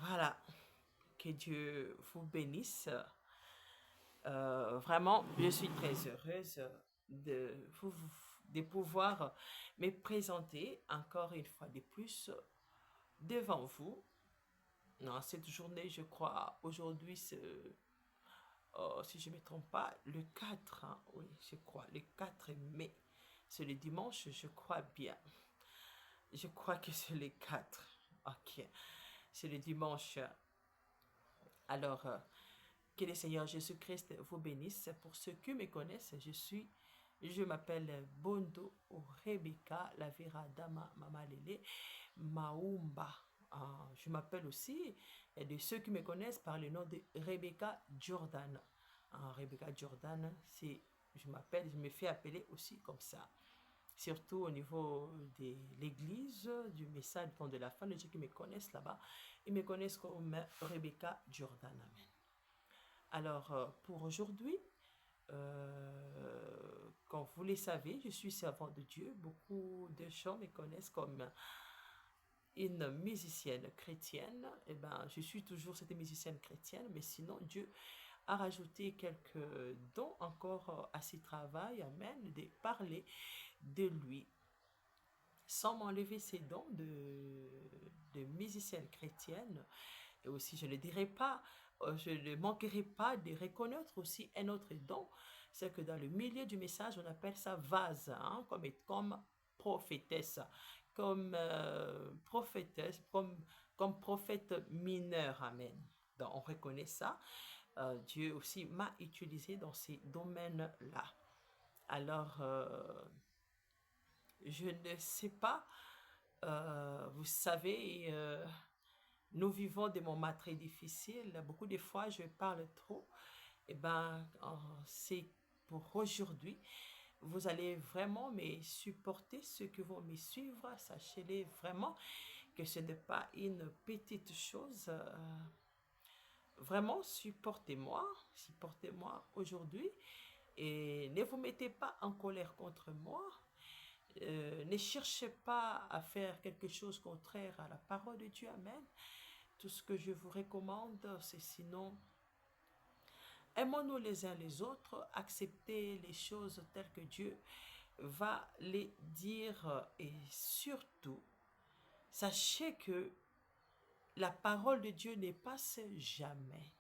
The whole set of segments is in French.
Voilà, que Dieu vous bénisse. Vraiment, je suis très heureuse de pouvoir me présenter encore une fois de plus devant vous. Dans cette journée, je crois, aujourd'hui, si je ne me trompe pas, le 4, hein, oui, je crois, le 4 mai. C'est le dimanche, je crois bien. Je crois que c'est le 4. Ok, c'est le dimanche. Alors, que le Seigneur Jésus-Christ vous bénisse. Pour ceux qui me connaissent, je m'appelle Bondo Rebecca Lavera Dama Mamalele Maumba. Je m'appelle aussi, et de ceux qui me connaissent, par le nom de Rebecca Jordan. Rebecca Jordan, je me fais appeler aussi comme ça. Surtout au niveau de l'église, du message de la fin, de ceux qui me connaissent là-bas, ils me connaissent comme Rebecca Jordan. Amen. Alors, pour aujourd'hui, comme vous le savez, je suis servante de Dieu. Beaucoup de gens me connaissent comme une musicienne chrétienne. Eh ben, je suis toujours cette musicienne chrétienne, mais sinon, Dieu a rajouté quelques dons encore à ce travail, amen, de parler de lui sans m'enlever ces dons de musicienne chrétienne. Et aussi, je ne dirai pas, je ne manquerai pas de reconnaître aussi un autre don, c'est que dans le milieu du message, on appelle ça vase, hein, comme prophétesse, comme prophète mineur, amen. Donc, on reconnaît ça. Dieu aussi m'a utilisé dans ces domaines-là. Alors, je ne sais pas, vous savez, nous vivons des moments très difficiles. Beaucoup de fois, je parle trop. Eh ben, c'est pour aujourd'hui. Vous allez vraiment me supporter, ceux qui vont me suivre. Sachez-les vraiment que ce n'est pas une petite chose. Vraiment, supportez-moi aujourd'hui. Et ne vous mettez pas en colère contre moi. Ne cherchez pas à faire quelque chose contraire à la parole de Dieu. Amen. Tout ce que je vous recommande, c'est sinon, aimons-nous les uns les autres, acceptez les choses telles que Dieu va les dire et surtout, sachez que la parole de Dieu ne passe jamais.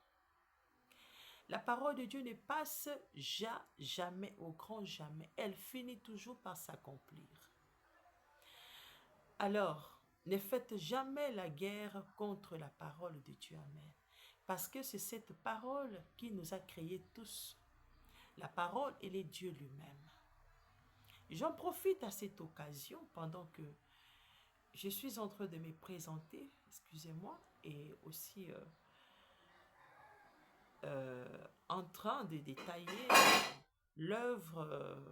La parole de Dieu ne passe jamais, au grand jamais. Elle finit toujours par s'accomplir. Alors, ne faites jamais la guerre contre la parole de Dieu. Amen. Parce que c'est cette parole qui nous a créés tous. La parole, elle est Dieu lui-même. J'en profite à cette occasion pendant que je suis en train de me présenter, excusez-moi, et aussi en train de détailler l'œuvre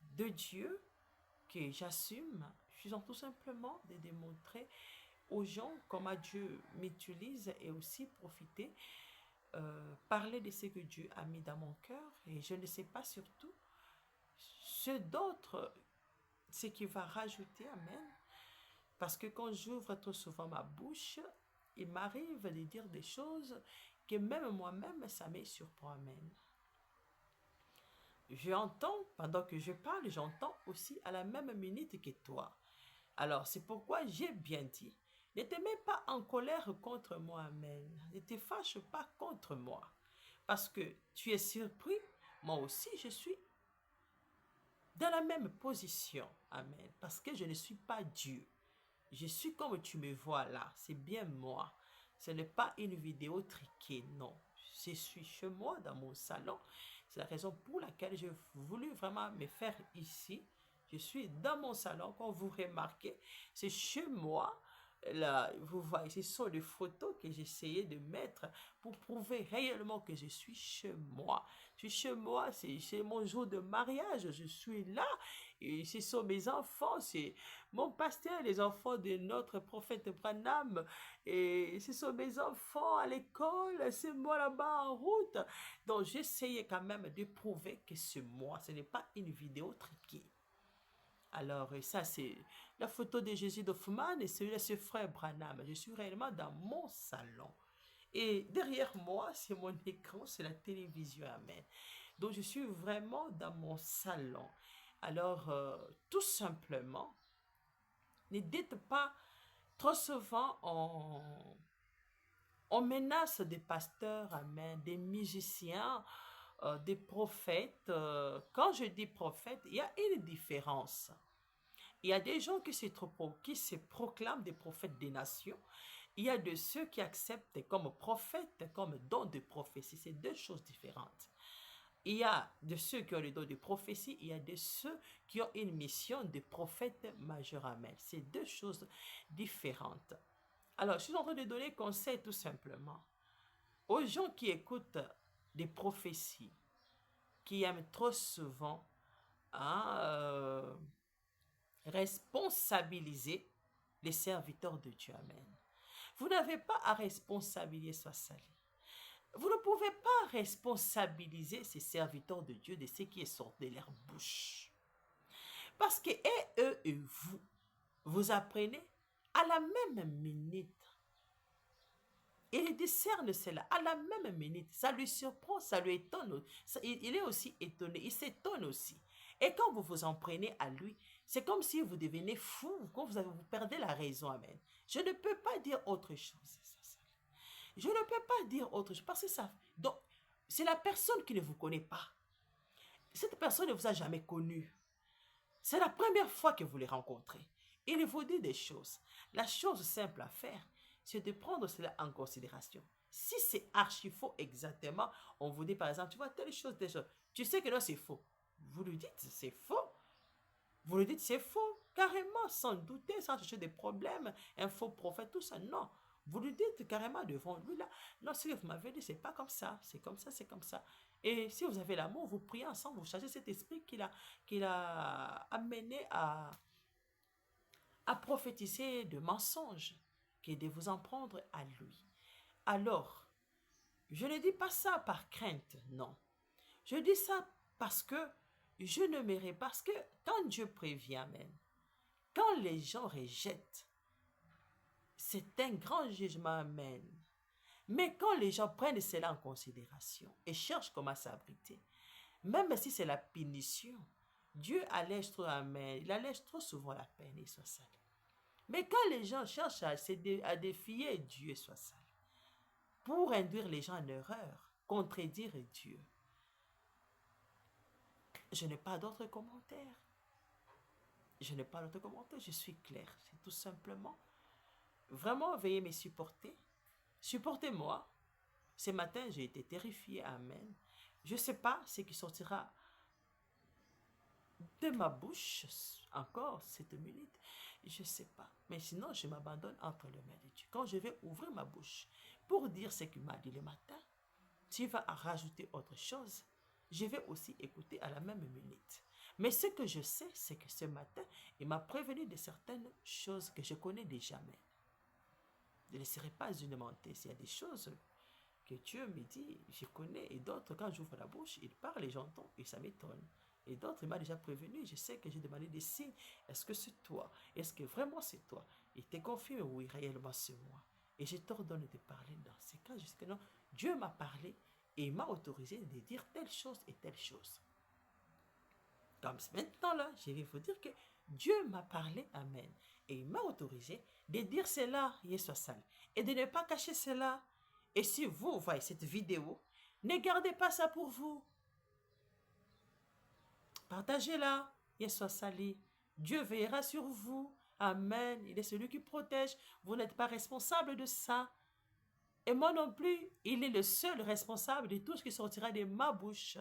de Dieu que j'assume. Je suis en tout simplement de démontrer aux gens comment Dieu m'utilise et aussi profiter, parler de ce que Dieu a mis dans mon cœur. Et je ne sais pas surtout ce qu'il va rajouter, amen. Parce que quand j'ouvre trop souvent ma bouche, il m'arrive de dire des choses que même moi-même, ça me surprend, amen. J'entends, pendant que je parle, j'entends aussi à la même minute que toi. Alors, c'est pourquoi j'ai bien dit, ne te mets pas en colère contre moi, amen. Ne te fâche pas contre moi. Parce que tu es surpris, moi aussi je suis dans la même position, amen. Parce que je ne suis pas Dieu. Je suis comme tu me vois là, c'est bien moi. Ce n'est pas une vidéo triquée, non. Je suis chez moi, dans mon salon. C'est la raison pour laquelle j'ai voulu vraiment me faire ici. Je suis dans mon salon, quand vous remarquez, c'est chez moi. Là, vous voyez, ce sont des photos que j'essayais de mettre pour prouver réellement que je suis chez moi. Je suis chez moi, c'est mon jour de mariage, je suis là, et ce sont mes enfants, c'est mon pasteur, les enfants de notre prophète Branham, et ce sont mes enfants à l'école, c'est moi là-bas en route. Donc j'essayais quand même de prouver que c'est moi, ce n'est pas une vidéo triquée. Alors, ça, c'est la photo de Jésus d'Hoffmann et celui-là, c'est frère Branham. Je suis réellement dans mon salon. Et derrière moi, c'est mon écran, c'est la télévision. Amen. Donc, je suis vraiment dans mon salon. Alors, tout simplement, ne dites pas, trop souvent, on menace des pasteurs, amen, des musiciens, des prophètes. Quand je dis prophète, il y a une différence. Il y a des gens qui se proclament des prophètes des nations. Il y a de ceux qui acceptent comme prophètes, comme don de prophétie. C'est deux choses différentes. Il y a de ceux qui ont le don de prophétie, il y a de ceux qui ont une mission de prophète majeur. Amen. C'est deux choses différentes. Alors, je suis en train de donner conseil tout simplement aux gens qui écoutent des prophéties, qui aiment trop souvent hein, responsabiliser les serviteurs de Dieu. Amen. Vous n'avez pas à responsabiliser Sois-Sali. Vous ne pouvez pas responsabiliser ces serviteurs de Dieu de ce qui est sorti de leur bouche. Parce que eux et vous, vous apprenez à la même minute. Il discerne cela à la même minute. Ça lui surprend, ça lui étonne. Il est aussi étonné, il s'étonne aussi. Et quand vous vous en prenez à lui, c'est comme si vous devenez fou, quand vous perdez la raison. Amen. Je ne peux pas dire autre chose. Je ne peux pas dire autre chose parce que ça. Donc, c'est la personne qui ne vous connaît pas. Cette personne ne vous a jamais connu. C'est la première fois que vous les rencontrez. Il vous dit des choses. La chose simple à faire, c'est de prendre cela en considération. Si c'est archi faux exactement, on vous dit par exemple, tu vois telle chose, telle chose. Tu sais que non, c'est faux. Vous lui dites, c'est faux. Vous lui dites, c'est faux. Carrément, sans douter, sans chercher des problèmes, un faux prophète, tout ça. Non. Vous lui dites carrément devant lui, là, non, ce que vous m'avez dit, c'est pas comme ça, c'est comme ça, c'est comme ça. Et si vous avez l'amour, vous priez ensemble, vous cherchez cet esprit qu'il a amené à prophétiser de mensonges, qui est de vous en prendre à lui. Alors, je ne dis pas ça par crainte, non. Je dis ça parce que je ne mérite, parce que quand Dieu prévient même, quand les gens rejettent, c'est un grand jugement, amen. Mais quand les gens prennent cela en considération et cherchent comment s'abriter, même si c'est la punition, Dieu allège trop, amen, il allège trop souvent la peine et soit salé. Mais quand les gens cherchent à défier Dieu et soit salé, pour induire les gens en erreur, contredire Dieu, je n'ai pas d'autres commentaires. Je n'ai pas d'autres commentaires, je suis clair. C'est tout simplement, vraiment, veuillez me supporter. Supportez-moi. Ce matin, j'ai été terrifié, amen. Je ne sais pas ce qui sortira de ma bouche encore cette minute. Je ne sais pas. Mais sinon, je m'abandonne entre les mains de Dieu. Quand je vais ouvrir ma bouche pour dire ce qu'il m'a dit le matin, tu vas rajouter autre chose. Je vais aussi écouter à la même minute. Mais ce que je sais, c'est que ce matin, il m'a prévenu de certaines choses que je connais déjà. Mais je ne laisserai pas une mentée. S'il y a des choses que Dieu me dit, je connais, et d'autres, quand j'ouvre la bouche, il parle et j'entends, et ça m'étonne. Et d'autres, il m'a déjà prévenu, je sais que j'ai demandé des signes. Est-ce que c'est toi? Est-ce que vraiment c'est toi? Il te confirme, oui, réellement c'est moi. Et je t'ordonne de parler dans ces cas, je sais que non, Dieu m'a parlé et il m'a autorisé de dire telle chose et telle chose. Comme maintenant là, je vais vous dire que Dieu m'a parlé, amen. Et il m'a autorisé de dire cela, Yeswasal, et de ne pas cacher cela. Et si vous voyez cette vidéo, ne gardez pas ça pour vous. Partagez-la, Yeswasali. Dieu veillera sur vous. Amen. Il est celui qui protège. Vous n'êtes pas responsable de ça. Et moi non plus, il est le seul responsable de tout ce qui sortira de ma bouche.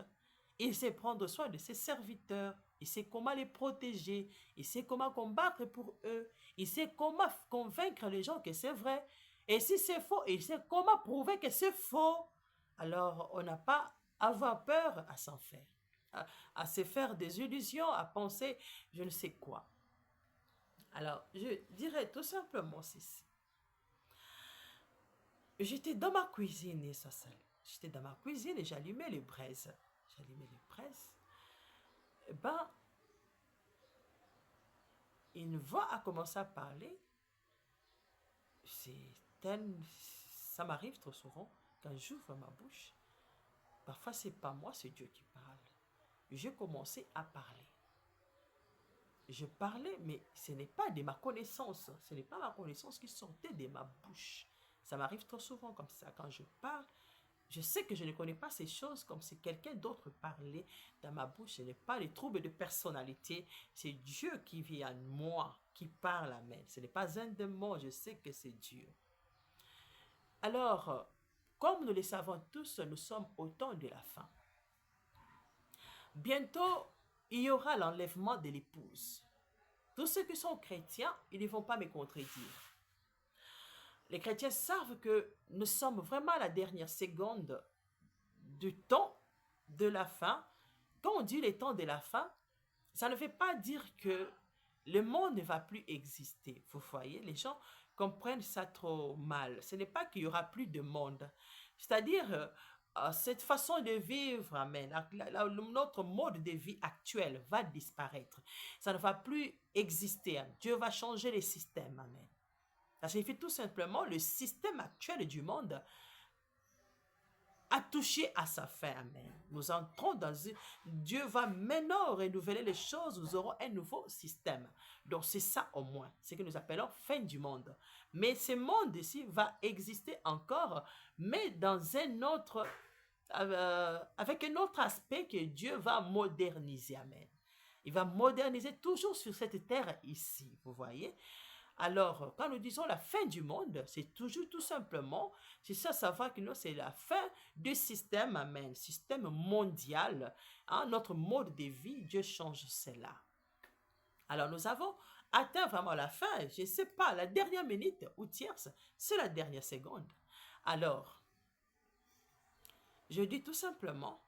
Il sait prendre soin de ses serviteurs. Il sait comment les protéger. Il sait comment combattre pour eux. Il sait comment convaincre les gens que c'est vrai. Et si c'est faux, il sait comment prouver que c'est faux. Alors, on n'a pas à avoir peur à s'en faire. À se faire des illusions, à penser je ne sais quoi. Alors, je dirais tout simplement ceci. J'étais dans ma cuisine, et ça, j'étais dans ma cuisine et j'allumais les braises. J'allumais les braises. Ben, une voix a commencé à parler. Ça m'arrive trop souvent quand j'ouvre ma bouche. Parfois, c'est pas moi, c'est Dieu qui parle. J'ai commencé à parler. Je parlais, mais ce n'est pas de ma connaissance. Ce n'est pas ma connaissance qui sortait de ma bouche. Ça m'arrive trop souvent comme ça. Quand je parle, je sais que je ne connais pas ces choses comme si quelqu'un d'autre parlait dans ma bouche. Ce n'est pas les troubles de personnalité. C'est Dieu qui vit en moi, qui parle, amen. Ce n'est pas un démon, je sais que c'est Dieu. Alors, comme nous le savons tous, nous sommes au temps de la fin. Bientôt, il y aura l'enlèvement de l'épouse. Tous ceux qui sont chrétiens, ils ne vont pas me contredire. Les chrétiens savent que nous sommes vraiment à la dernière seconde du temps de la fin. Quand on dit les temps de la fin, ça ne veut pas dire que le monde ne va plus exister. Vous voyez, les gens comprennent ça trop mal. Ce n'est pas qu'il y aura plus de monde. C'est-à-dire, cette façon de vivre, amen, notre mode de vie actuel va disparaître. Ça ne va plus exister. Dieu va changer les systèmes, amen. Ça signifie tout simplement le système actuel du monde a touché à sa fin, amen. Nous entrons dans Dieu va maintenant renouveler les choses, nous aurons un nouveau système. Donc c'est ça au moins, ce que nous appelons fin du monde. Mais ce monde ici va exister encore, mais dans un autre, avec un autre aspect que Dieu va moderniser, amen. Il va moderniser toujours sur cette terre ici, vous voyez. Alors, quand nous disons la fin du monde, c'est toujours tout simplement, c'est ça, savoir que c'est la fin du système, amen, système mondial, hein, notre mode de vie, Dieu change cela. Alors, nous avons atteint vraiment la fin, je ne sais pas, la dernière minute ou tierce, c'est la dernière seconde. Alors, je dis tout simplement,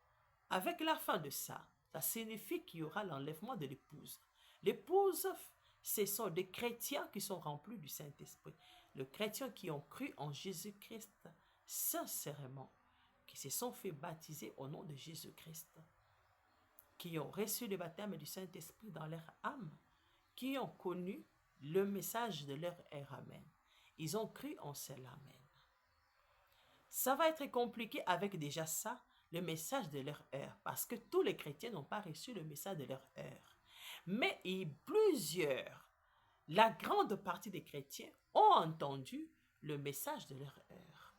avec la fin de ça, ça signifie qu'il y aura l'enlèvement de l'épouse. L'épouse, ce sont des chrétiens qui sont remplis du Saint-Esprit. Les chrétiens qui ont cru en Jésus-Christ sincèrement, qui se sont fait baptiser au nom de Jésus-Christ, qui ont reçu le baptême du Saint-Esprit dans leur âme, qui ont connu le message de leur ère, amen. Ils ont cru en cela, amen. Ça va être compliqué avec déjà ça, le message de leur heure, parce que tous les chrétiens n'ont pas reçu le message de leur heure. Mais plusieurs, la grande partie des chrétiens ont entendu le message de leur heure.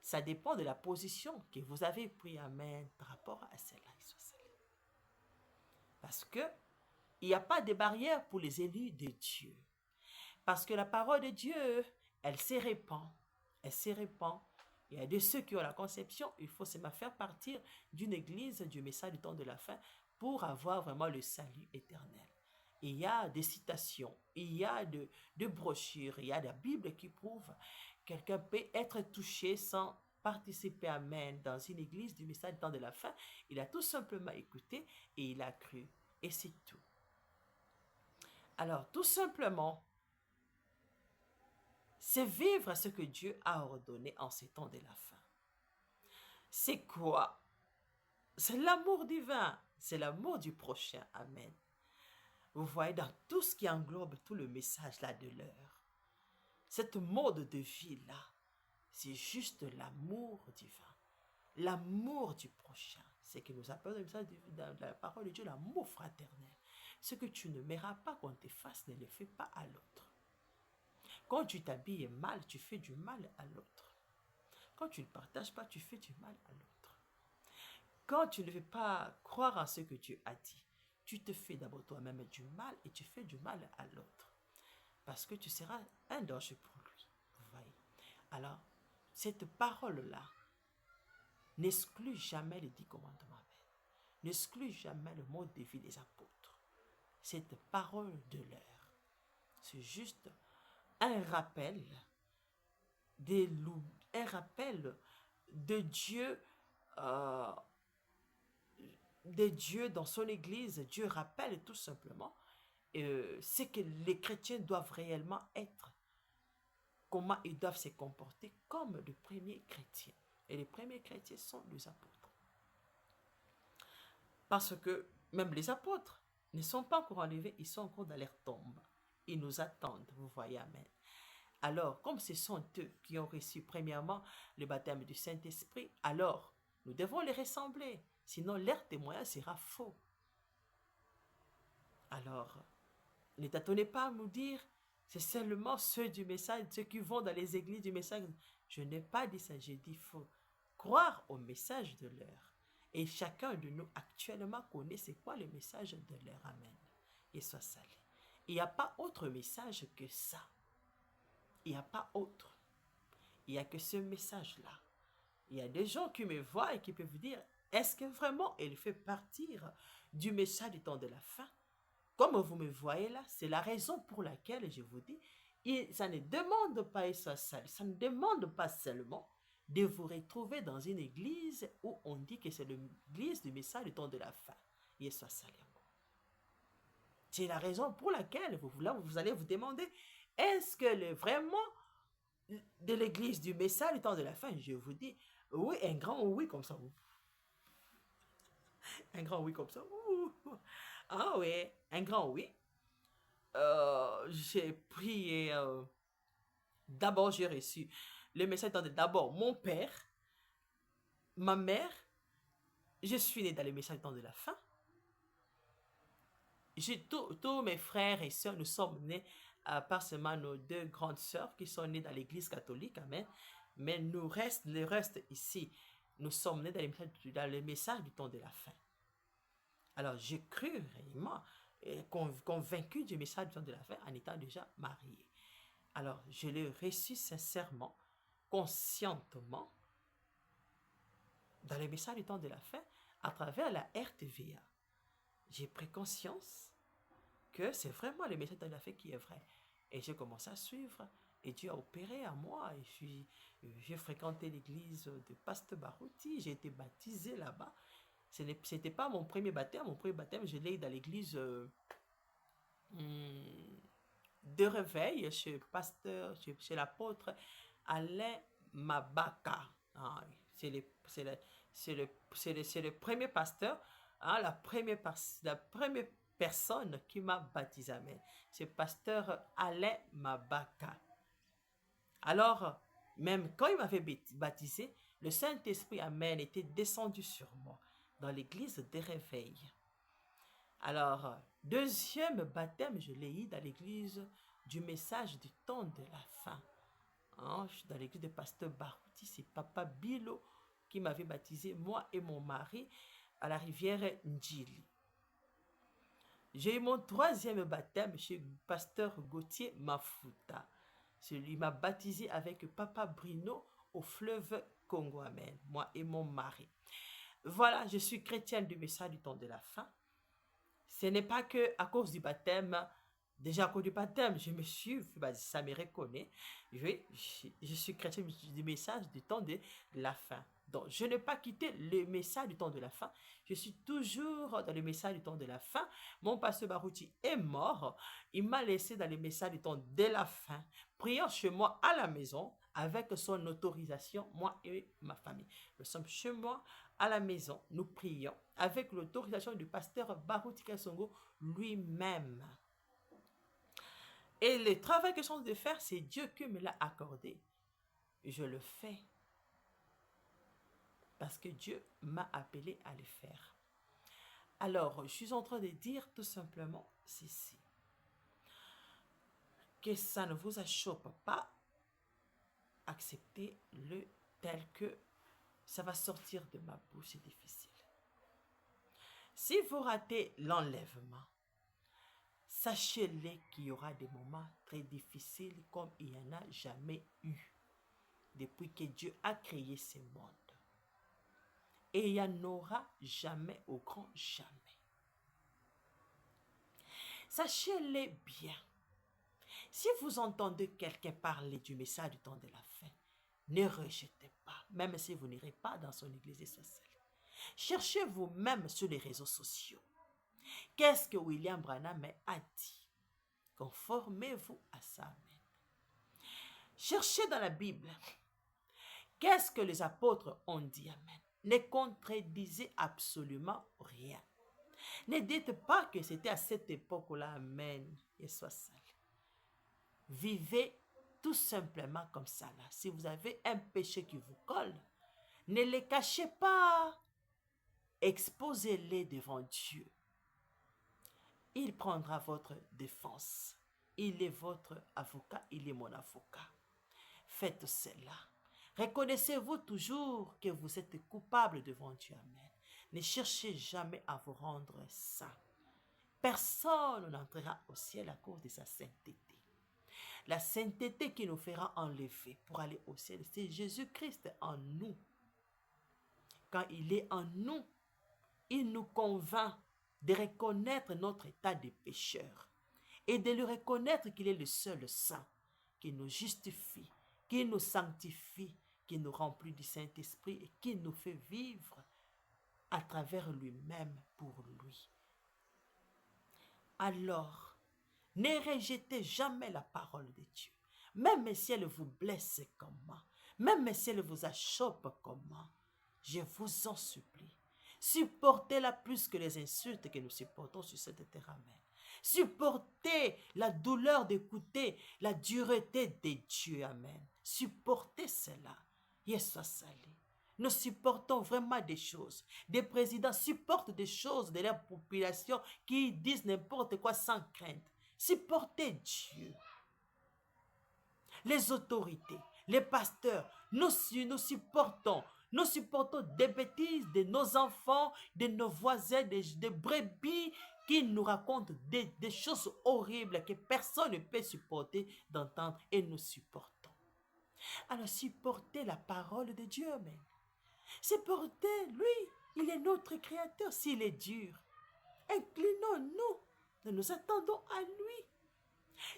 Ça dépend de la position que vous avez prise, amen, par rapport à cela. Parce que il n'y a pas de barrière pour les élus de Dieu. Parce que la parole de Dieu, elle se répand. Elle se répand. Il y a de ceux qui ont la conception, il faut seulement faire partir d'une église du message du temps de la fin pour avoir vraiment le salut éternel. Il y a des citations, il y a de brochures, il y a la Bible qui prouve que quelqu'un peut être touché sans participer, amen, dans une église du message du temps de la fin. Il a tout simplement écouté et il a cru. Et c'est tout. Alors, tout simplement, c'est vivre ce que Dieu a ordonné en ces temps de la fin. C'est quoi? C'est l'amour divin, c'est l'amour du prochain, amen. Vous voyez, dans tout ce qui englobe tout le message là de l'heure, cette mode de vie-là, c'est juste l'amour divin, l'amour du prochain. C'est que nous appelons dans la parole de Dieu l'amour fraternel. Ce que tu ne m'aimeras pas qu'on te fasse, ne le fais pas à l'autre. Quand tu t'habilles mal, tu fais du mal à l'autre. Quand tu ne partages pas, tu fais du mal à l'autre. Quand tu ne veux pas croire en ce que Dieu a dit, tu te fais d'abord toi-même du mal et tu fais du mal à l'autre. Parce que tu seras un danger pour lui. Vous voyez? Alors, cette parole-là n'exclut jamais les 10 commandements. N'exclut jamais le mode de vie des apôtres. Cette parole de l'heure, c'est juste un rappel de Dieu, dans son église. Dieu rappelle tout simplement ce que les chrétiens doivent réellement être, comment ils doivent se comporter comme les premiers chrétiens. Et les premiers chrétiens sont les apôtres. Parce que même les apôtres, ne sont pas encore enlevés, ils sont encore dans leur tombe. Ils nous attendent, vous voyez, amen. Alors, comme ce sont eux qui ont reçu premièrement le baptême du Saint-Esprit, alors nous devons les ressembler, sinon leur témoignage sera faux. Alors, ne t'attendez pas à me dire, c'est seulement ceux du message, ceux qui vont dans les églises du message. Je n'ai pas dit ça, j'ai dit faux. Croire au message de l'heure. Et chacun de nous actuellement connaît c'est quoi le message de l'heure. Amen. Et soit salé. Il n'y a pas autre message que ça. Il n'y a pas autre. Il n'y a que ce message-là. Il y a des gens qui me voient et qui peuvent dire, est-ce que vraiment il fait partir du message du temps de la fin? Comme vous me voyez là, c'est la raison pour laquelle je vous dis, ça ne demande pas et soit sale, ça ne demande pas seulement de vous retrouver dans une église où on dit que c'est l'église du message du temps de la fin. Et soit sale. C'est la raison pour laquelle vous allez vous demander, est-ce que vraiment de l'église du message du temps de la fin? Je vous dis, oui, un grand oui comme ça. Un grand oui comme ça. Ah oui, un grand oui. J'ai prié. D'abord, j'ai reçu le message de d'abord mon père, ma mère. Je suis né dans le message de la fin. Tous mes frères et sœurs, nous sommes nés par seulement nos deux grandes sœurs qui sont nées dans l'église catholique. Amen. Mais le reste ici, nous sommes nés dans le message du temps de la fin. Alors, j'ai cru réellement, convaincu du message du temps de la fin en étant déjà marié. Alors, je l'ai reçu sincèrement, conscientement, dans le message du temps de la fin, à travers la RTVA. J'ai pris conscience que c'est vraiment le message de la fin qui est vrai. Et j'ai commencé à suivre, et Dieu a opéré à moi. Et j'ai fréquenté l'église de Pasteur Barouti, j'ai été baptisé là-bas. Ce n'était pas mon premier baptême je l'ai eu dans l'église de réveil chez l'apôtre Alain Mabaka. Ah, c'est le premier pasteur, hein, la première personne qui m'a baptisé. C'est pasteur Alain Mabaka. Alors, même quand il m'avait baptisé, le Saint-Esprit, amen, était descendu sur moi dans l'église des réveils. Alors, deuxième baptême, je l'ai eu dans l'église du message du temps de la fin. Hein, je suis dans l'église de Pasteur Barouti, c'est Papa Bilo qui m'avait baptisé, moi et mon mari, à la rivière Ndjili. J'ai eu mon troisième baptême chez Pasteur Gauthier Mafuta. Il m'a baptisé avec Papa Bruno au fleuve Congo, amen, moi et mon mari. Voilà, je suis chrétienne du message du temps de la fin. Ce n'est pas que à cause du baptême, déjà à cause du baptême, je me suis, ça me reconnaît. Je suis chrétien du message du temps de la fin. Donc, je n'ai pas quitté le message du temps de la fin. Je suis toujours dans le message du temps de la fin. Mon pasteur Barouti est mort. Il m'a laissé dans le message du temps de la fin, priant chez moi à la maison, avec son autorisation, moi et ma famille. Nous sommes chez moi à la maison, nous prions avec l'autorisation du pasteur Barouti Kasongo lui-même. Et le travail que je suis de faire, c'est Dieu qui me l'a accordé. Je le fais parce que Dieu m'a appelé à le faire. Alors, je suis en train de dire tout simplement ceci. Que ça ne vous achoppe pas, acceptez-le tel que ça va sortir de ma bouche, c'est difficile. Si vous ratez l'enlèvement, sachez-le qu'il y aura des moments très difficiles comme il n'y en a jamais eu depuis que Dieu a créé ce monde. Et il n'y en aura jamais au grand jamais. Sachez-le bien. Si vous entendez quelqu'un parler du message du temps de la fin, ne rejetez pas, même si vous n'irez pas dans son église essentielle. Cherchez vous-même sur les réseaux sociaux. Qu'est-ce que William Branham a dit? Conformez-vous à ça. Cherchez dans la Bible. Qu'est-ce que les apôtres ont dit? Amen. Ne contredisez absolument rien. Ne dites pas que c'était à cette époque-là. Amen. Et soit salé. Vivez tout simplement comme ça là. Si vous avez un péché qui vous colle, ne les cachez pas. Exposez-les devant Dieu. Il prendra votre défense. Il est votre avocat, il est mon avocat. Faites cela. Reconnaissez-vous toujours que vous êtes coupable devant Dieu. Amen. Ne cherchez jamais à vous rendre saint. Personne n'entrera au ciel à cause de sa sainteté. La sainteté qui nous fera enlever pour aller au ciel, c'est Jésus-Christ en nous. Quand il est en nous, il nous convainc de reconnaître notre état de pécheur et de lui reconnaître qu'il est le seul saint qui nous justifie, qui nous sanctifie, qui nous remplit du Saint-Esprit et qui nous fait vivre à travers lui-même pour lui. Alors, ne rejetez jamais la parole de Dieu, même si elle vous blesse comment, même si elle vous achoppe comment, je vous en supplie. Supportez-la plus que les insultes que nous supportons sur cette terre. Amen. Supportez la douleur d'écouter la dureté de Dieu. Amen. Supportez cela. Et soit salé. Nous supportons vraiment des choses. Des présidents supportent des choses de leur population qui disent n'importe quoi sans crainte. Supportez Dieu. Les autorités, les pasteurs, nous supportons. Nous supportons des bêtises de nos enfants, de nos voisins, des brebis qui nous racontent des choses horribles que personne ne peut supporter d'entendre et nous supportons. Alors supportez la parole de Dieu, amen. Supportez lui, il est notre créateur s'il est dur. Inclinons-nous, nous nous attendons à lui.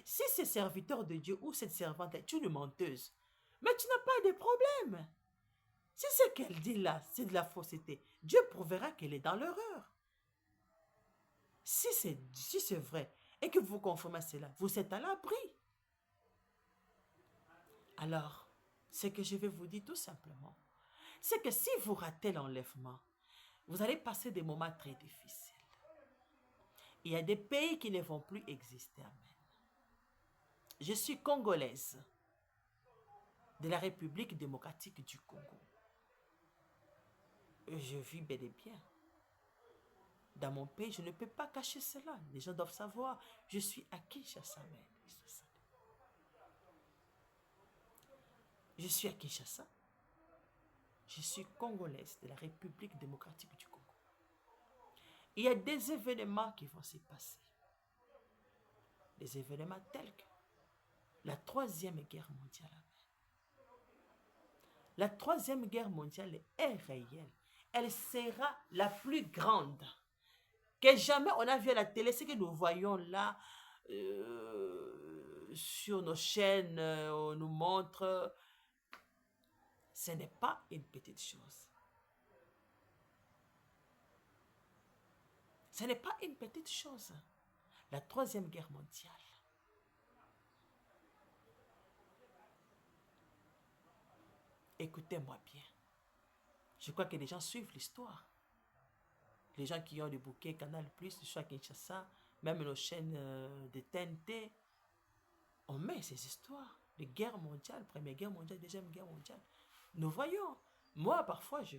Si c'est serviteur de Dieu ou cette servante est une menteuse, mais tu n'as pas de problème. Si ce qu'elle dit là, c'est de la fausseté, Dieu prouvera qu'elle est dans l'erreur. Si c'est vrai et que vous confirmez cela, vous êtes à l'abri. Alors, ce que je vais vous dire tout simplement, c'est que si vous ratez l'enlèvement, vous allez passer des moments très difficiles. Il y a des pays qui ne vont plus exister. Amen. Je suis congolaise de la République démocratique du Congo. Je vis bel et bien. Dans mon pays, je ne peux pas cacher cela. Les gens doivent savoir. Je suis à Kinshasa. Je suis à Kinshasa. Je suis congolaise de la République démocratique du Congo. Il y a des événements qui vont se passer. Des événements tels que la Troisième Guerre mondiale. La Troisième Guerre mondiale est réelle. Elle sera la plus grande que jamais on a vu à la télé. Ce que nous voyons là sur nos chaînes, on nous montre, ce n'est pas une petite chose. Ce n'est pas une petite chose. La Troisième Guerre mondiale. Écoutez-moi bien. Je crois que les gens suivent l'histoire. Les gens qui ont des bouquets Canal+, soit Kinshasa, même nos chaînes de TNT, on met ces histoires. Les guerres mondiales, Première Guerre mondiale, Deuxième Guerre mondiale. Nous voyons. Moi, parfois, je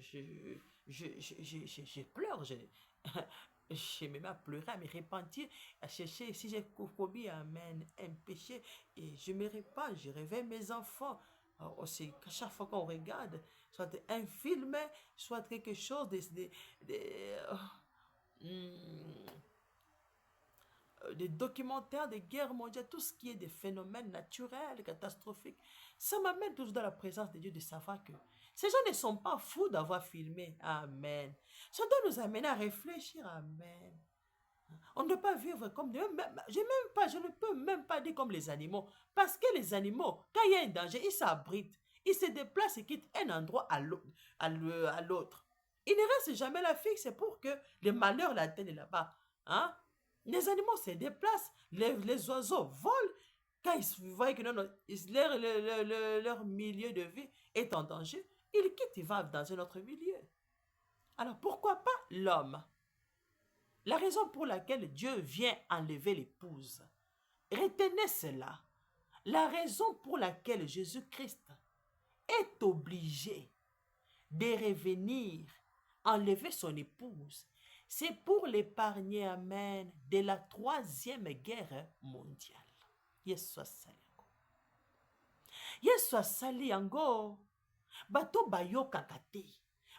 pleure. Je me mets à pleurer, à me repentir, à chercher si j'ai commis un péché. Et je me repens, je réveille mes enfants. Aussi, à chaque fois qu'on regarde, soit un film, soit quelque chose des documentaires de guerre mondiale, tout ce qui est des phénomènes naturels, catastrophiques, ça m'amène toujours dans la présence de Dieu de savoir que ces gens ne sont pas fous d'avoir filmé. Amen. Ça doit nous amener à réfléchir. Amen. On ne peut pas vivre comme je ne peux même pas dire comme les animaux. Parce que les animaux, quand il y a un danger, ils s'abritent. Ils se déplacent et quittent un endroit à l'autre. Ils ne restent jamais là fixe pour que le malheur l'atteigne là-bas. Hein? Les animaux se déplacent. Les oiseaux volent. Quand ils voient que leur milieu de vie est en danger, ils quittent, ils vont dans un autre milieu. Alors pourquoi pas l'homme? La raison pour laquelle Dieu vient enlever l'épouse. Retenez cela. La raison pour laquelle Jésus-Christ est obligé de revenir enlever son épouse, c'est pour l'épargner, amen, de la troisième guerre mondiale. Yesu asali yango. Yesu asali yango. Bato bayokaka te.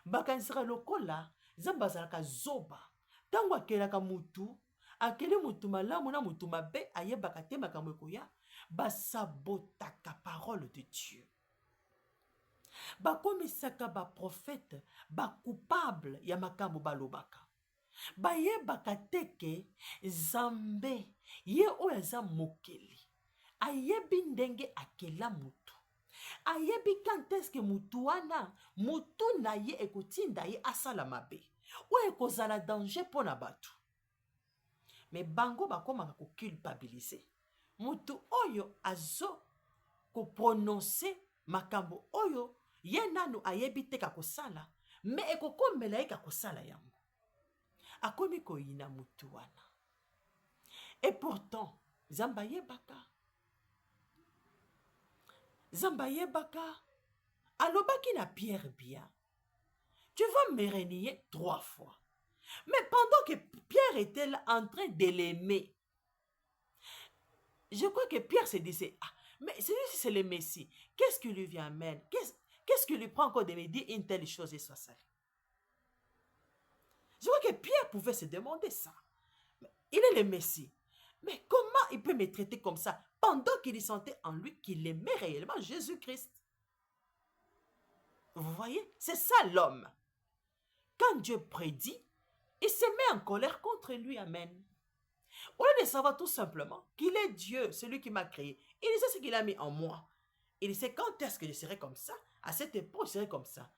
Bakanisaka lokola Nzambe azalaka zoba. Tango akelaka mutu, akeli mutu malamu na mutu mabe ayebaka te makambo ekoya, basabotaka parole de Dieu. Bakomisaka ba prophète, ba coupable ya makambo balobaka. Bayebaka teke Nzambe ye oyo aza mokeli. Ayebi ndenge akela mutu. Ayebi quand est-ce que mutu wana, mutu na ye ekotinda ye asala mabe. Oyo ekozala danger pona batu. Mais bango bakomaka ko culpabiliser. Mutu oyo azo ko prononcer makambo oyo ye nanu ayebi te ka kosala, mais ekokombela ye ka kosala yango. Akomi koyina mutu wana. Et pourtant, Nzambe ayebaka. Nzambe ayebaka. Alobaki na Pierre bien. Tu vas me renier 3 fois. Mais pendant que Pierre était là en train de l'aimer, je crois que Pierre se disait, ah, mais celui-ci c'est le Messie. Qu'est-ce qui lui vient amène? Qu'est-ce qui lui prend encore de me dire une telle chose et soit sale? Je crois que Pierre pouvait se demander ça. Il est le Messie. Mais comment il peut me traiter comme ça pendant qu'il sentait en lui qu'il aimait réellement Jésus-Christ? Vous voyez? C'est ça l'homme. Quand Dieu prédit, il se met en colère contre lui. Amen. Au lieu de savoir tout simplement qu'il est Dieu, celui qui m'a créé, il sait ce qu'il a mis en moi. Il sait quand est-ce que je serai comme ça. À cette époque, je serai comme ça.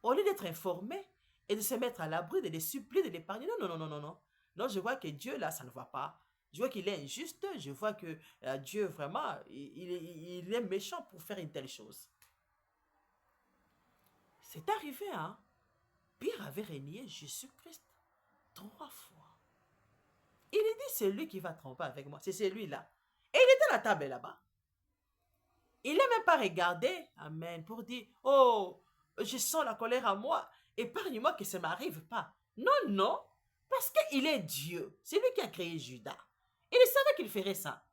Au lieu d'être informé et de se mettre à l'abri, de les supplier, de l'épargner. Non, non, non, non, non, non. Non, je vois que Dieu, là, ça ne va pas. Je vois qu'il est injuste. Je vois que Dieu, vraiment, il est méchant pour faire une telle chose. C'est arrivé, hein. Pierre avait renié Jésus-Christ 3 fois. Il dit, c'est lui qui va tromper avec moi. C'est celui-là. Et il était à la table là-bas. Il n'a même pas regardé, amen, pour dire, oh, je sens la colère à moi. Épargne-moi que ça ne m'arrive pas. Non, non. Parce qu'il est Dieu. C'est lui qui a créé Judas. Il savait qu'il ferait ça.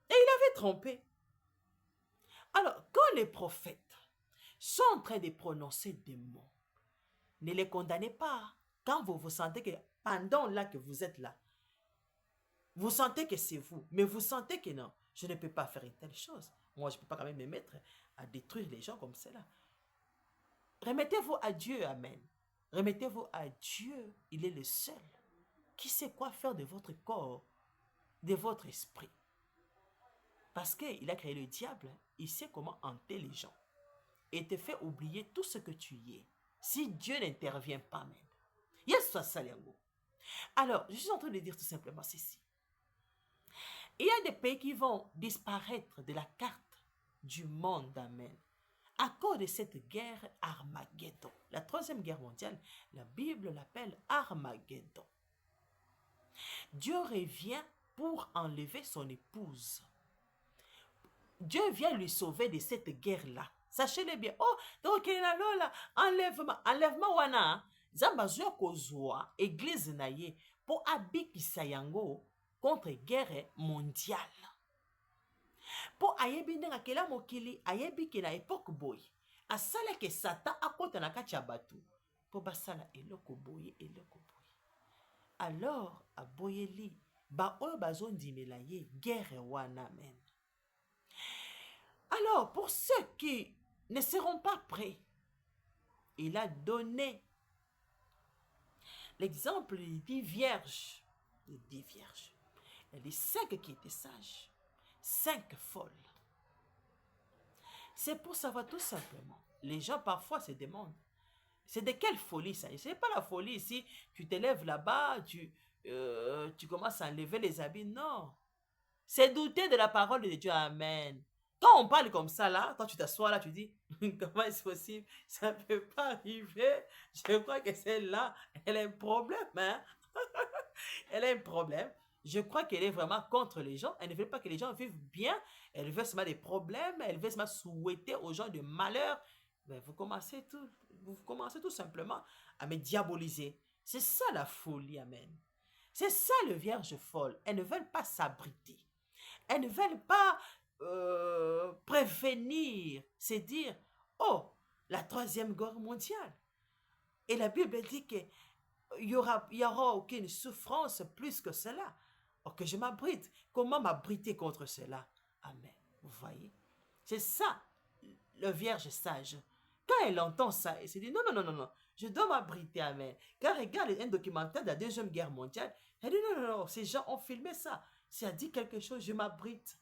Et il avait trompé. Alors, quand les prophètes sont en train de prononcer des mots, ne les condamnez pas. Quand vous sentez que, pendant là que vous êtes là, vous sentez que c'est vous, mais vous sentez que non, je ne peux pas faire une telle chose. Moi, je ne peux pas quand même me mettre à détruire les gens comme cela. Remettez-vous à Dieu, amen. Remettez-vous à Dieu. Il est le seul qui sait quoi faire de votre corps, de votre esprit. Parce qu'il a créé le diable, il sait comment hanter les gens et te fait oublier tout ce que tu y es. Si Dieu n'intervient pas même. Yes, ça, ça, alors, je suis en train de dire tout simplement ceci. Il y a des pays qui vont disparaître de la carte du monde, amen, à cause de cette guerre Armageddon. La 3e guerre mondiale, la Bible l'appelle Armageddon. Dieu revient pour enlever son épouse. Dieu vient lui sauver de cette guerre-là. Sachez-le bien. Oh, donc il y a là, enlèvement wana. Zambazio kozwa église naye pour abikisa yango contre guerre mondiale. Pour ayebi ndenga kela mokili ayebi ke na époque boy. Asala ke Satan akota na kati ya batu. Po basala eloko boye. Alors aboyeli ba oyo bazondimela ye guerre wana men. Alors pour ceux qui ne seront pas prêts, il a donné l'exemple des 10 vierges. Les 10 vierges. Il y a les 5 qui étaient sages. 5 folles. C'est pour savoir tout simplement. Les gens parfois se demandent, c'est de quelle folie ça? Ce n'est pas la folie ici, tu te lèves là-bas, tu commences à enlever les habits. Non. C'est douter de la parole de Dieu. Amen. Quand on parle comme ça là, quand tu t'assois là, tu dis, comment est-ce possible? Ça ne peut pas arriver. Je crois que celle-là, elle a un problème. Hein? Elle a un problème. Je crois qu'elle est vraiment contre les gens. Elle ne veut pas que les gens vivent bien. Elle veut seulement des problèmes. Elle veut seulement souhaiter aux gens de malheur. Mais vous commencez tout simplement à me diaboliser. C'est ça la folie, amen. C'est ça le vierge folle. Elles ne veulent pas s'abriter. Elles ne veulent pas prévenir. C'est dire, oh, la troisième guerre mondiale. Et la Bible dit qu'il y aura aucune souffrance plus que cela. Oh, que je m'abrite. Comment m'abriter contre cela? Amen. Vous voyez? C'est ça, le vierge sage. Quand elle entend ça, elle se dit, non, non, non, non, non, je dois m'abriter, amen. Quand elle regarde un documentaire de la Deuxième Guerre mondiale, elle dit, non, non, non, ces gens ont filmé ça. Si elle dit quelque chose, je m'abrite.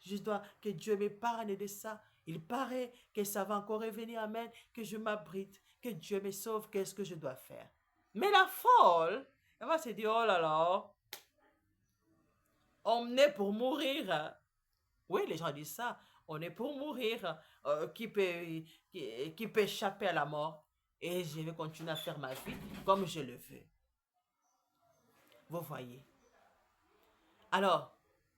Je dois que Dieu m'épargne de ça. Il paraît que ça va encore revenir, amen, que je m'abrite, que Dieu me sauve, qu'est-ce que je dois faire? Mais la folle, elle va se dire, oh là là, on est pour mourir. Oui, les gens disent ça. On est pour mourir. Qui peut échapper à la mort? Et je vais continuer à faire ma vie comme je le veux. Vous voyez. Alors,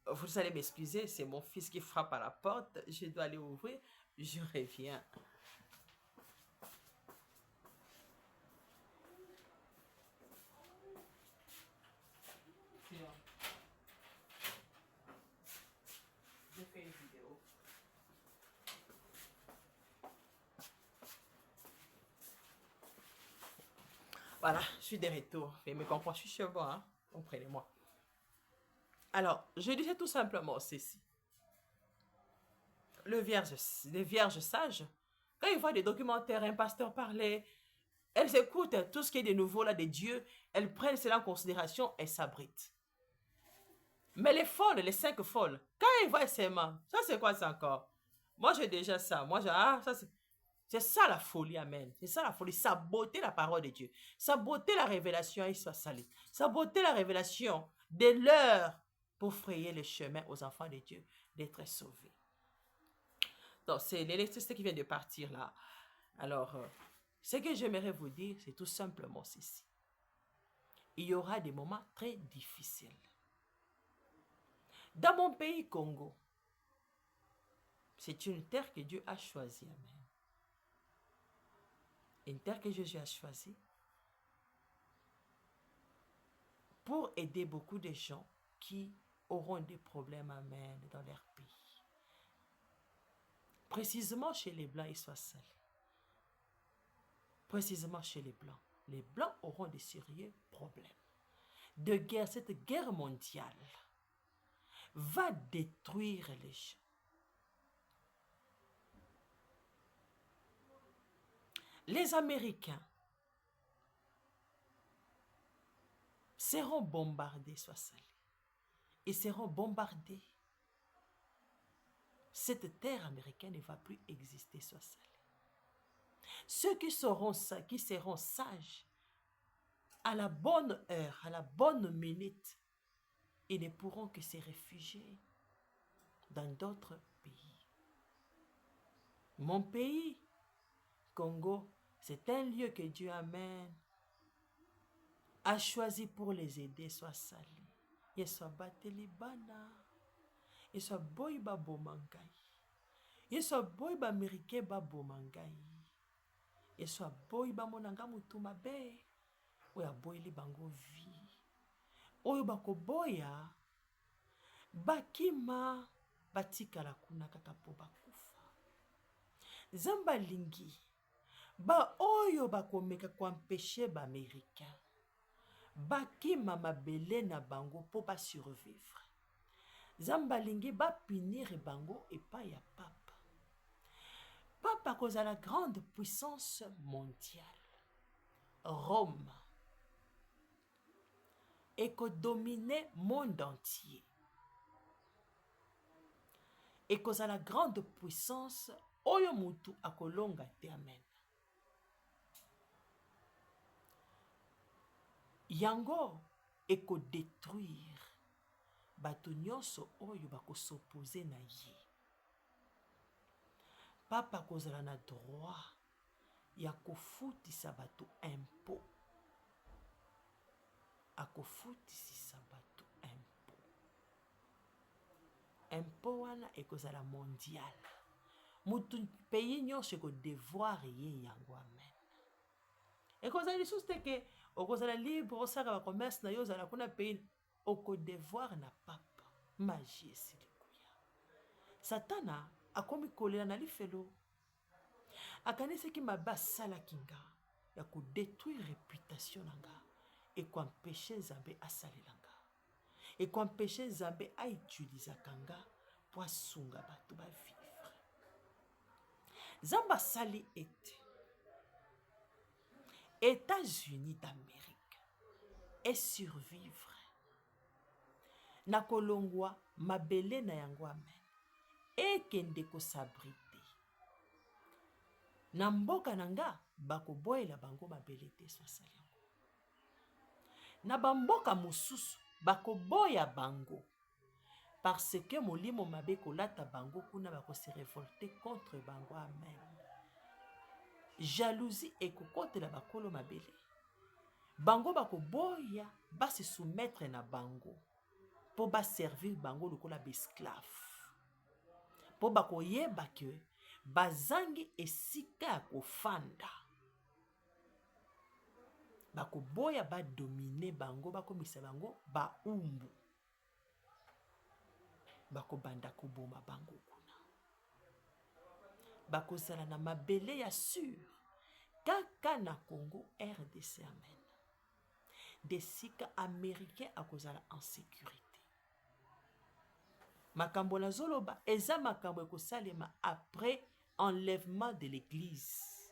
vous allez m'excuser, c'est mon fils qui frappe à la porte. Je dois aller ouvrir. Je reviens. Je fais une vidéo. Voilà, je suis de retour. Et mes comprends, je suis chez vous, hein. Comprenez-moi. Alors, je disais tout simplement ceci. Les vierges sages, quand ils voient des documentaires, un pasteur parler, elles écoutent tout ce qui est de nouveau là de Dieu, elles prennent cela en considération et s'abritent. Mais les folles, les 5 folles, quand ils voient ces mains, ça c'est quoi ça encore? Moi j'ai déjà ça, ça c'est ça la folie, amen. C'est ça la folie, saboter la parole de Dieu, saboter la révélation, il soit salé, saboter la révélation de l'heure pour frayer le chemin aux enfants de Dieu d'être sauvés. Donc, c'est l'électricité qui vient de partir là. Alors, ce que j'aimerais vous dire, c'est tout simplement ceci. Il y aura des moments très difficiles. Dans mon pays, Congo, c'est une terre que Dieu a choisie. Amen. Une terre que Jésus a choisie pour aider beaucoup de gens qui auront des problèmes, amen, dans leur pays. Précisément chez les Blancs, ils soient salés. Précisément chez les Blancs. Les Blancs auront des sérieux problèmes de guerre. Cette guerre mondiale va détruire les gens. Les Américains seront bombardés, soient salés. Ils seront bombardés. Cette terre américaine ne va plus exister, soit salée. Ceux qui seront sages, à la bonne heure, à la bonne minute, ils ne pourront que se réfugier dans d'autres pays. Mon pays, Congo, c'est un lieu que Dieu amène, a choisi pour les aider, soit salés. Ils soient bateli bana, ils soient boy babo mangai, ils soient boy ba américain babo mangai, ils soient boy ba monanga mutuma be, oya boy li bango vie, oyo bako boya, bakima, batika la kuna kaka po bakufa. Zamba lingi, ba oyo bako meka kwa mpeshe ba américain. Bakima mabele na bango po ba survivre. Zambalingi ba punir bango et pas ya papa. Papa cause à la grande puissance mondiale. Rome. Et que dominer monde entier. Et cause à la grande puissance oyo mutu akolonga te amen. Yango eko détruire bato nyonso oyo bako s'opposer na ye. Papa kozala na droit ya kofutisa bato impôt. akofutisi bato impo. Impo wana ekozala mondial. Mutu pays nyonso eko devoir ye yango amen. Ekozala lisusu te ke okozala libre osaka ba commerce na yo ozala kuna pays oko devoir na papa. Magie esili kuya. Satana akomi kolela na lifelo. Akanisaki mabe asalaki nga ya kodétruire réputation na nga ekoempêche Nzambe asalela nga. Ekoempêche Nzambe autilisaka nga po asunga bato bavivre. Nzambe asali ete États-Unis d'Amérique et survivre na kolongwa mabele na yango amen ekende kosabrite na mboka na nga bakoboyela bango mabele te swasali yango na bamboka mosusu bakoboya bango parce que molimo mabe kolata bango kuna bakose révolter contre bango amen. Jalousie ekokotela bakolo mabele. Bango bakoboya base soumettre na bango po ba servir bango lokola besclave. Po bakoyeba ke bazangi esika ya kofanda. Bakoboya ba dominer bango bakomisa bango ba umbu. Bakobanda koboma bango kuna. Bakozala na mabele ya sur kaka na Congo RDC amen. Desika américain akozala en sécurité. Makambo na zoloba eza makambo ekosalema après enlèvement de l'église.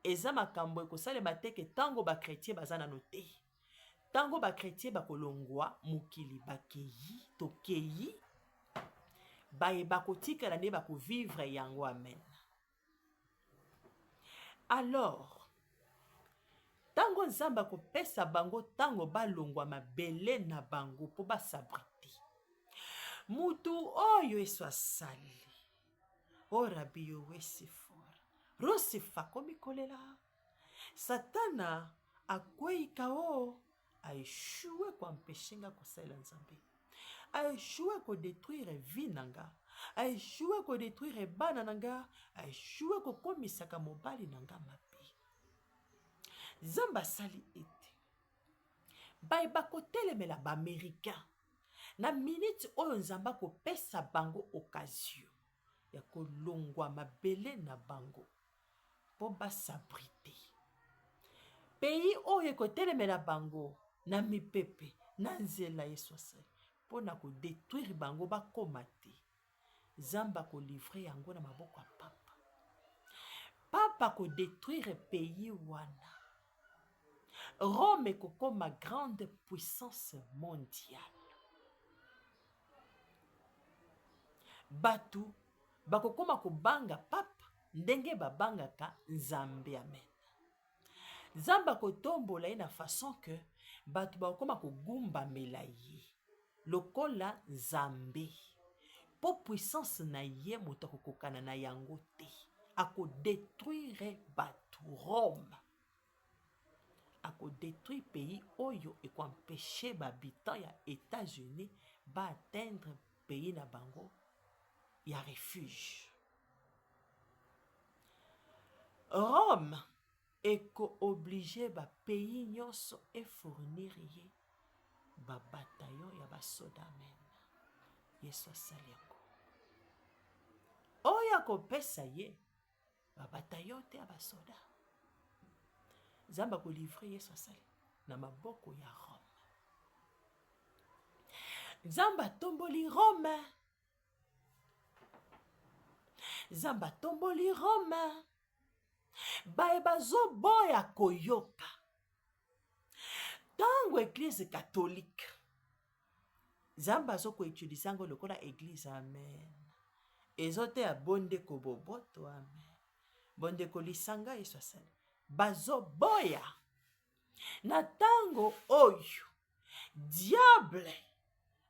Eza makambo ekosalema te ke tango ba chrétien bazana noté. Tango ba chrétien bakolongwa mukili bakeyi tokeyi baye bakotika na ne bakovivre yango amen. Alors tango Nzambe akopesa bango tango balongwa mabele na bango po basabrite. Mutu oyo eso asali. O rabi yo wesifora. Rosifa komi kolela. Satana akweika o a échoué ko empêcher nga kosalela Nzambe. A échoué ko détruire vie nanga. A échoué ko détruire bana nanga. A échoué ko komisaka mobali nanga mabe. Nzambe asali ete baye bakotelemela ba-Américain na minute oyo Nzambe akopesa bango occasion ya kolongwa mabele na bango po basabrite. Pays oyo ekotelemela bango na mipepe na nzela Yesu asali po na kodétruire bango bakoma te. Nzambe akolivre yango na maboko ya papa. Papa kodétruire pays wana. Rome ekokoma grande puissance mondiale. Batu bakokoma kobanga papa ndenge babangaka Nzambe amen. Nzambe akotombola ye na façon que batu bakokoma kogumbamela ye lokola Nzambe. Po puissance na ye moto akokokana na yango te. Akodétruire batu Rome. Akodétruire pays oyo ekoempêcher bahabitant ya États-Unis ba atteindre pays na bango ya refuge. Rome eko obligé ba pays nyonso e fournir ye ba bataillon ya ba soda amen. Yesu asali yango. Oyo akopesa ye ba bataillon te ya ba soda. Nzambe akolivre Yesu asali na maboko ya Rome. Nzambe atomboli Rome. Nzambe atomboli Rome. Baye bazoboya koyoka. Tango église catholique. Nzambe azoko utiliser yango lokola église amen. Ezote ya bondeko boboto amen. Bondeko lisanga Yesu asali. Bazoboya. Na tango oyo diable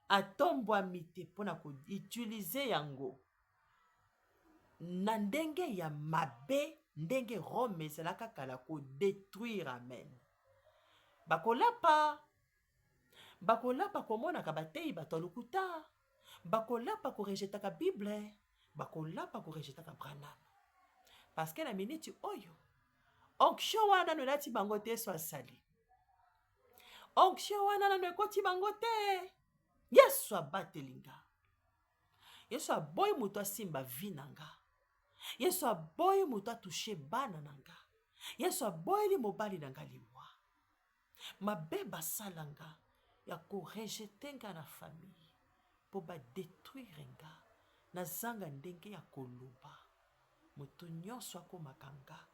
atombwami te mpona koutilize yango na ndenge ya mabe ndenge Rome ezalaka kala kodétruire amen. Bakolapa bakolapa komonaka batei bato lukuta, bakolapa korejetaka Bible, bakolapa korejetaka Branham. Parce que la minute oyo onction wana no lati bango te so asali. Onction wana nano ekoti bango te. Yesu abatelinga. Yesu aboyi mutu asimba vi nanga. Yesu aboyi mutu atouche bana nanga. Yesu aboyi mobali nanga liwa. Mabe basalanga ya ko rejete nga na famille po ba détruire nga na zanga ndenge ya koluba. Mutu nyonso akomakanga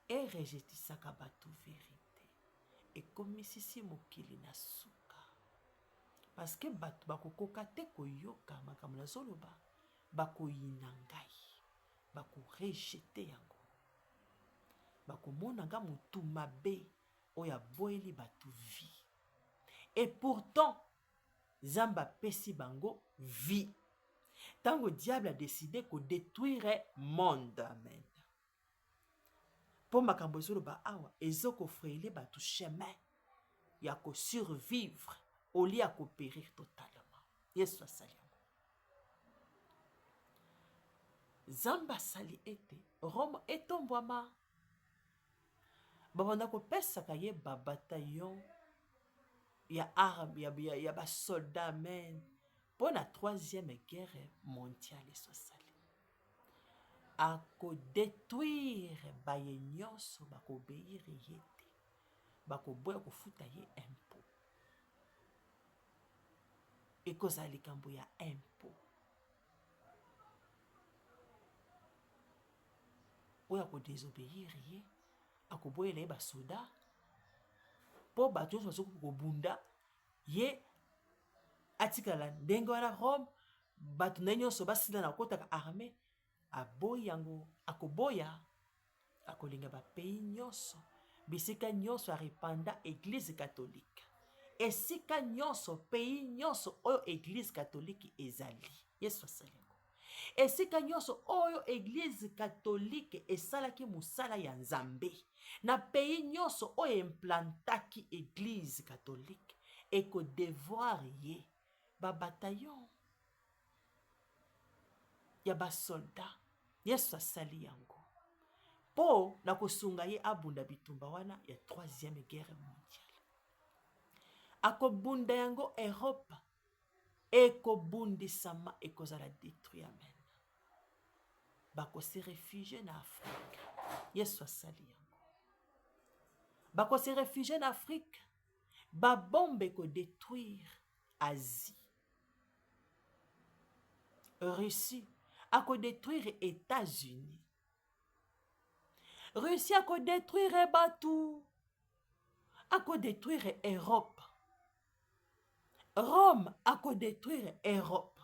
e rejetisaka batu vérité. Ekomisisi mokili na suka. Parce que batu bakokoka te koyoka makambo na zoloba, bakoyina ngai, bakorejete yango, bakomona nga mutu mabe oyo aboyeli batu vie. Et pourtant, Zamba pesi bango vie. Tango diable a décidé de détruire le monde. Amen. Pour makambo zoloba awa, ezoko frele batu chemin ya ko survivre au lieu de périr totalement. Yesu asali. Zamba sali ete Rome etombwama. Babanda ko pesa kaye ba bataillon ya arme ya ba soldat men pour la 3e guerre mondiale Yesu asali. Ako détruire baye nyonso bako obéir yete. Bako boya ko futa ye impôt. Ekoza likambo ya impôt. Oya ko désobéir ye, ako boya le ba soda po bato nyonso ko bunda ye atikala ndenge wana Rome bato na nyonso basila na kotaka armée aboyi yango akoboya akolinga ba pays nyonso bisika nyonso arepanda église catholique. Esika nyonso pays nyonso oyo église catholique ezali. Yesu asali. Esika nyonso oyo église catholique esalaki musala ya Nzambe. Na pays nyonso oyo implantaki église catholique eko devoir ye ba bataillon ya ba soldat. Yesu asali yango. Po na kosunga ye abunda bitumba wana ya 3e guerre mondiale. Akobunda yango Europe ekobundisama ekozala détruit. Amen. Bako se réfugier na Afrique. Yesu asali yango. Bako se réfugier na Afrique. Ba bombe ko détruire Asie. Russie ako détruire États-Unis. Russie ako détruire Batou. Ako détruire Europe. Rome ako détruire Europe.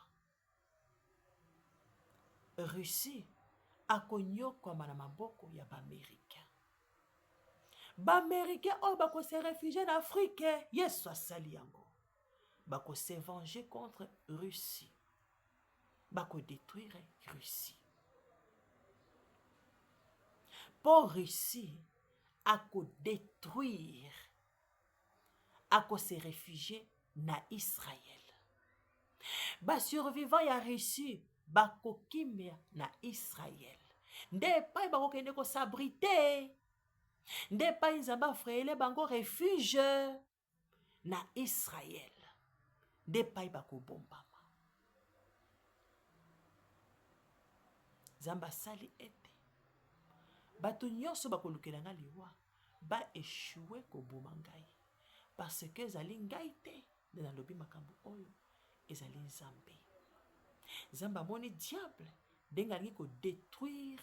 Russie ako nyokoma na maboko ya ba-Américain. Ba-Américain oyo bako se réfugier en Afrique. Yesu asali yango. Bako se venger contre Russie. Bako détruire Russie. Pour Russie, ako détruire, ako se réfugier na Israël. Ba survivant ya Russie, bako kimia na Israël. Nde pa bako kende ko s'abriter. Nde pa Nzambe frele bango refuge na Israël. Nde pa bako bombama. Zamba sali ete bato nyonso bakolukela nga liwa ba échouer ko boma ngai parce que ezali ngai te nde nalobi makambo oyo ezali Nzambe. Nzambe amoni diable ndenge alingi ko détruire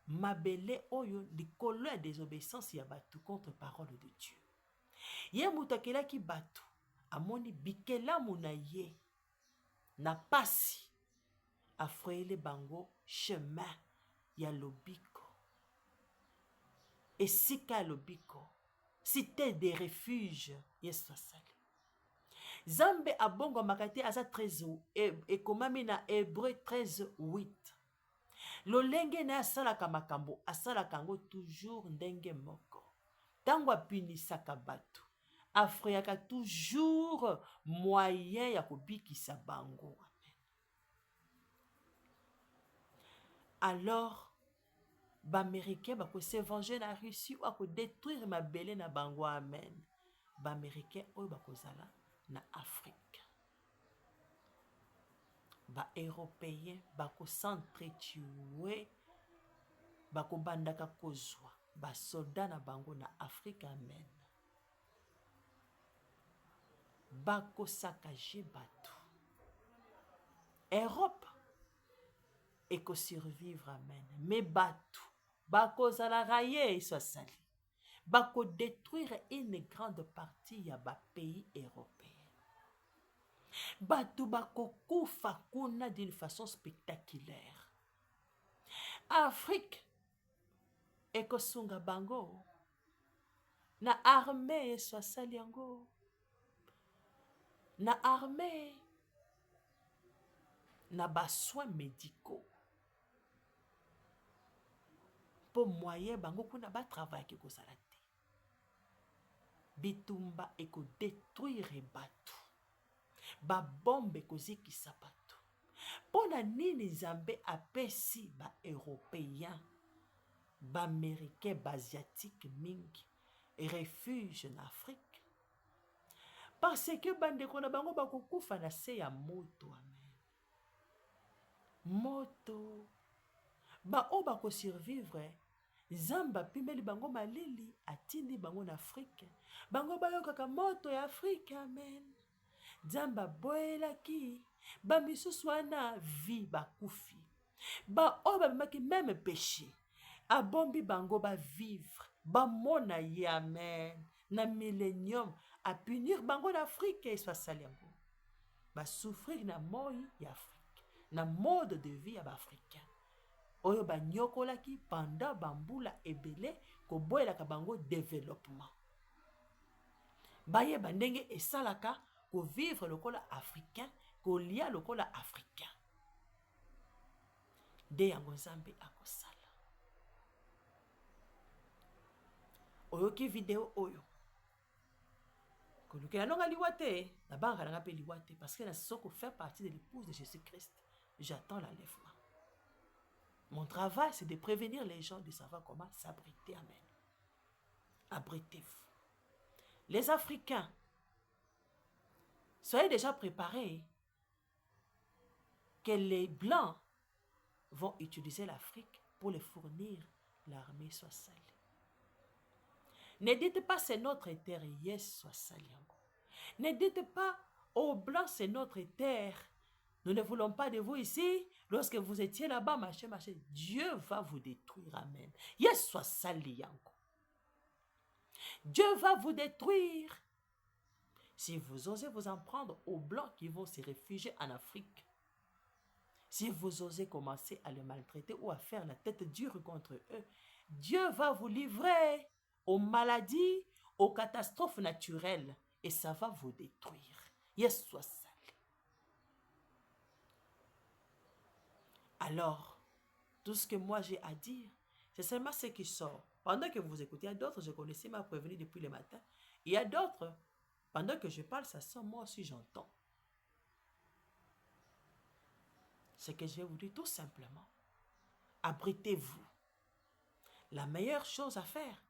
mabele oyo likolo ya désobéissance ya bato contre parole de Dieu. Ye mutu akelaki bato amoni bikelamu na ye na pasi afrele bango chemin ya lobiko. Esika ya lobiko, cité des refuges. Yesu asali. Zambe abongo makate aza 13 ekomami na Hébreu 13:8. Lolenge na asalaka makambo asalaka yango toujours ndenge moko. Tango apinisaka bato Afrique a toujours moyen ya kobikisa bango. Alors, Baméricain bako se venger na Russie ou ako détruire mabele na bango. Amen. Baméricain oyo bako zala na Afrique. Ba Européen bako s'entretuer, bako bandaka kozwa ba soldat na bango na Afrique. Amen. Bako sakaje bato. Europe eko survivre. Amen. Mais bato bako zala raye so sali. Bako détruire une grande partie ya ba pays européens. Bato bako kufa kuna d'une façon spectaculaire. Afrique eko sunga bango na armée so sali yango. Na armée na ba soins médicaux. Po moyen bango kuna ba travail ki kozala te. Bitumba eko détruire bato. Ba bombe kozikisa bato. Pona nini Nzambe apesi ba Européens, ba Américains, ba Asiatiques mingi refuge en Afrique? Parce que bandeko na bango bakokufa na se ya moto. Amen. Moto. Ba o bako survivre. Zamba pimeli bango malili atindi bango na Afrique. Bango bayo kaka moto ya Afrique. Amen. Zamba boelaki. Ba misusu wana vi bakufi. Ba o babimaki même péché. Abombi bango ba vivre. Ba mona ye. Amen. Na millénium a punir bango d'Afrique et soit saliango. Ba souffrir na moi ya Afrique. Na mode de vie ya ba africain. Oyo ba nyokolaki pendant bambula ebele ko boelaka bango développement. Baye bandenge esalaka ko vivre lokola africain, ko lia lokola africain. De yango Nzambe akosala. Oyo ki video oyo. Koluke nanonga liwate, na banga nanga pe liwate parce que na soko faire partie de l'épouse de Jésus-Christ. J'attends l'enlèvement. Mon travail, c'est de prévenir les gens de savoir comment s'abriter. Amen. Abritez-vous. Les Africains, soyez déjà préparés que les Blancs vont utiliser l'Afrique pour les fournir l'armée soit sale. Ne dites pas c'est notre terre, yes, soit sale. Ne dites pas aux Blancs c'est notre terre. Nous ne voulons pas de vous ici. Lorsque vous étiez là-bas, machin. Dieu va vous détruire. Amen. Yes, soit sali yango. Dieu va vous détruire. Si vous osez vous en prendre aux Blancs qui vont se réfugier en Afrique. Si vous osez commencer à les maltraiter ou à faire la tête dure contre eux, Dieu va vous livrer aux maladies, aux catastrophes naturelles. Et ça va vous détruire. Yes, soit sali. Alors, tout ce que moi j'ai à dire, c'est seulement ce qui sort. Pendant que vous écoutez, il y a d'autres, je connaissais m'a prévenu depuis le matin. Il y a d'autres, pendant que je parle, ça sort, moi aussi j'entends. Ce que je vais vous dire tout simplement, abritez-vous. La meilleure chose à faire,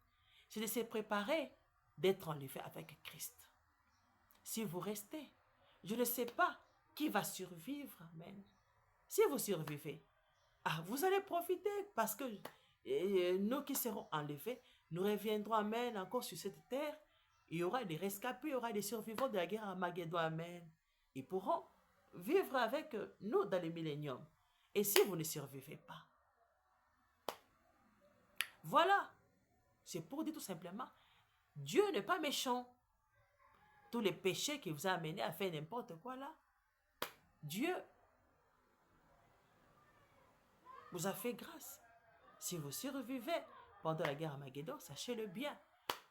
c'est de se préparer d'être enlevé avec Christ. Si vous restez, je ne sais pas qui va survivre. Amen. Si vous survivez, vous allez profiter parce que nous qui serons enlevés, nous reviendrons, amen, encore sur cette terre. Il y aura des rescapés, il y aura des survivants de la guerre à Armageddon, amen. Ils pourront vivre avec nous dans le millénium. Et si vous ne survivez pas, voilà, c'est pour dire tout simplement, Dieu n'est pas méchant. Tous les péchés qui vous a amené à faire n'importe quoi là, Dieu vous a fait grâce. Si vous survivez pendant la guerre Armageddon, sachez-le bien.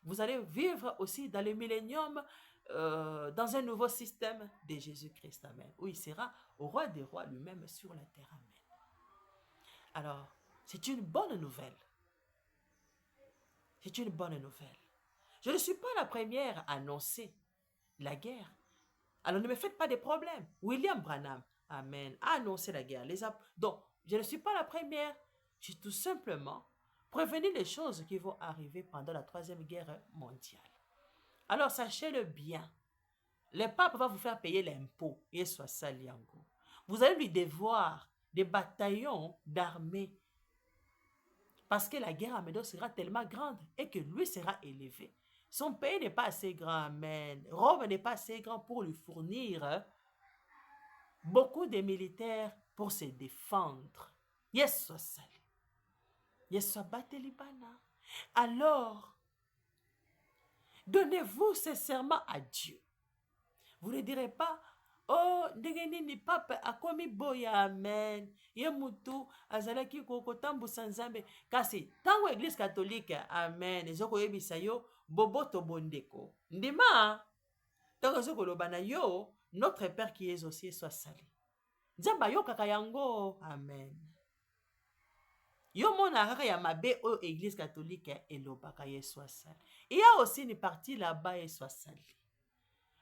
Vous allez vivre aussi dans le millénium, dans un nouveau système de Jésus-Christ. Amen. Où il sera au roi des rois lui-même sur la terre. Amen. Alors, c'est une bonne nouvelle. C'est une bonne nouvelle. Je ne suis pas la première à annoncer la guerre. Alors ne me faites pas de problèmes. William Branham, amen, a annoncé la guerre. Donc, je ne suis pas la première. J'ai tout simplement prévenu les choses qui vont arriver pendant la Troisième Guerre mondiale. Alors, sachez-le bien. Le pape va vous faire payer l'impôt. Et soit saliango. Vous allez lui devoir des bataillons d'armée. Parce que la guerre à Médor sera tellement grande et que lui sera élevé. Son pays n'est pas assez grand, amen. Rome n'est pas assez grand pour lui fournir beaucoup de militaires pour se défendre. Yes, soit sali. Yes, soit batelibana. Alors, donnez-vous sincèrement à Dieu. Vous ne direz pas, oh, ndenge ni pape akomi boya, amen. Ye mutu azalaki kotambusa nzambe. Kasi, tango église catholique, amen. Ezoko yebisa yo, boboto bondeko. Ndima, tango ezoko lobana yo, notre Père qui est aux cieux soit sali. Nzamba yo kaka yango, amen. Yo mona kaka ya mabe o église catholique elobaka ye soit sali. Il y a aussi une partie là-bas et soit sali.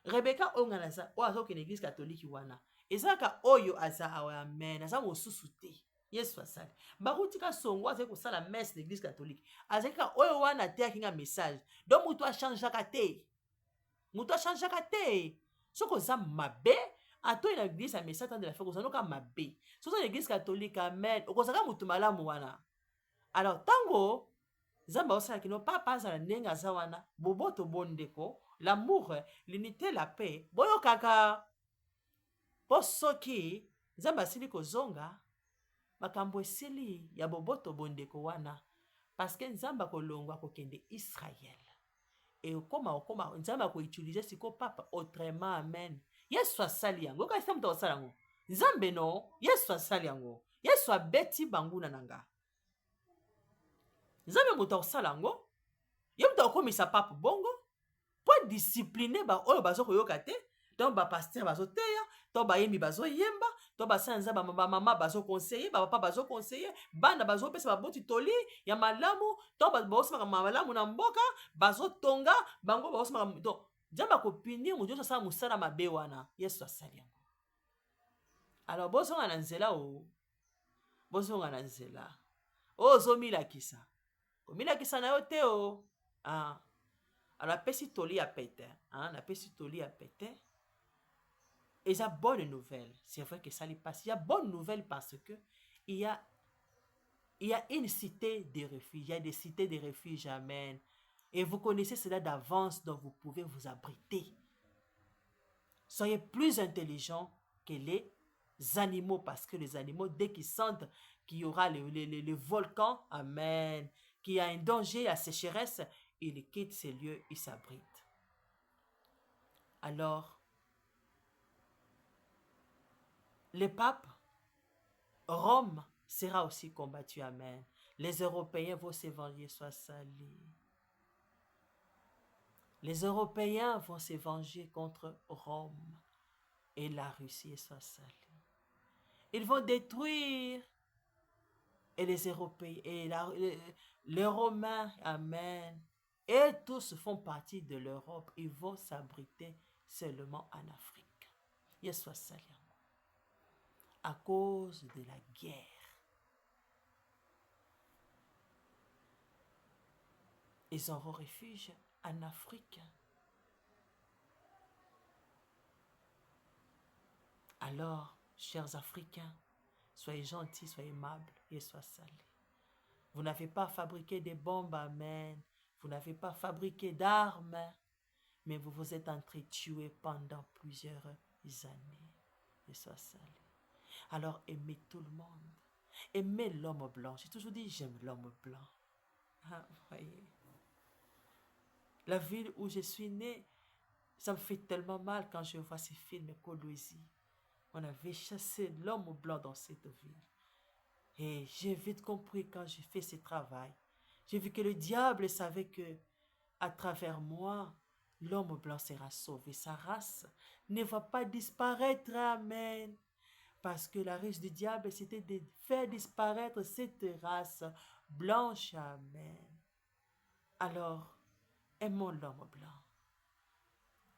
Rebecca onganaza o azoke na église catholique wana. Ezaka oyo aza amen, aza mosusu te. Yesu asali. Barutika songo azali kosala messe de l'église catholique. Azalika oyo wana te akinga message. Donc mutu a changeaka te. Mutu a changeaka te. Soko za mabe, ato na église a message de la fête kozanoka mabe. Soko na église catholique amen, okozaka mutu malamu wana. Alors tango Zamba osala kino papa azala ndenge aza wana, boboto bondeko, l'amour, l'unité, la paix. Boyo kaka po soki Zamba asili kozonga makambo esili ya boboto bondeko wana parce que Nzamba kolongwa kokende Israël. Et okoma Nzamba ko utiliser siko papa autrement, amen. Yesu asali yango kasi mto osala yango. Nzambe no, Yesu asali yango. Yesu abeti banguna nanga. Nzambe moto osala yango. Ye moto okomisa papa bongo po discipliner ba oyo bazo koyoka te. Donc ba pasteur bazo teya, to ba yembi bazo yemba, to ba sanza ba mama bazo conseiller, ba papa bazo conseiller, banda bazo pesa ba boti toli ya malamu, to ba osima malamu na mboka, bazo tonga, bango ba osima donc Nzamba ko punir mo Dieu sa musala mabe wana. Yesu asali yango. Alors bozonga na nzela o. Bozonga na nzela. Ozomila kisa. Komila kisa na yo te o. Ah. Alors apesi toli a pete, hein, apesi toli a pete. Et ça bonne nouvelle. C'est vrai que ça lui passe. Il y a bonne nouvelle parce que il y a une cité de refuge, il y a des cités de refuge, amen. Et vous connaissez cela d'avance, donc vous pouvez vous abriter. Soyez plus intelligents que les animaux, parce que les animaux, dès qu'ils sentent qu'il y aura le volcan, amen, qu'il y a un danger, la sécheresse, ils quittent ces lieux, ils s'abritent. Alors, le pape, Rome sera aussi combattu, amen. Les Européens vont s'évanger, soient salis. Les Européens vont se venger contre Rome et la Russie soit salie. Ils vont détruire et les Européens et les Romains, amen. Et tous font partie de l'Europe. Ils vont s'abriter seulement en Afrique. Ils soit salis à cause de la guerre. Ils auront refuge en Afrique. Alors, chers Africains, soyez gentils, soyez aimables et soyez salis. Vous n'avez pas fabriqué des bombes, amen. Vous n'avez pas fabriqué d'armes, mais vous vous êtes entretués pendant plusieurs années. Et soyez salis. Alors, aimez tout le monde. Aimez l'homme blanc. J'ai toujours dit, j'aime l'homme blanc. Ah, voyez. La ville où je suis née, ça me fait tellement mal quand je vois ces films Colosie. On avait chassé l'homme blanc dans cette ville. Et j'ai vite compris quand j'ai fait ce travail. J'ai vu que le diable savait que, à travers moi, l'homme blanc sera sauvé. Sa race ne va pas disparaître. Amen. Parce que la race du diable, c'était de faire disparaître cette race blanche. Amen. Alors, Aimons l'homme blanc.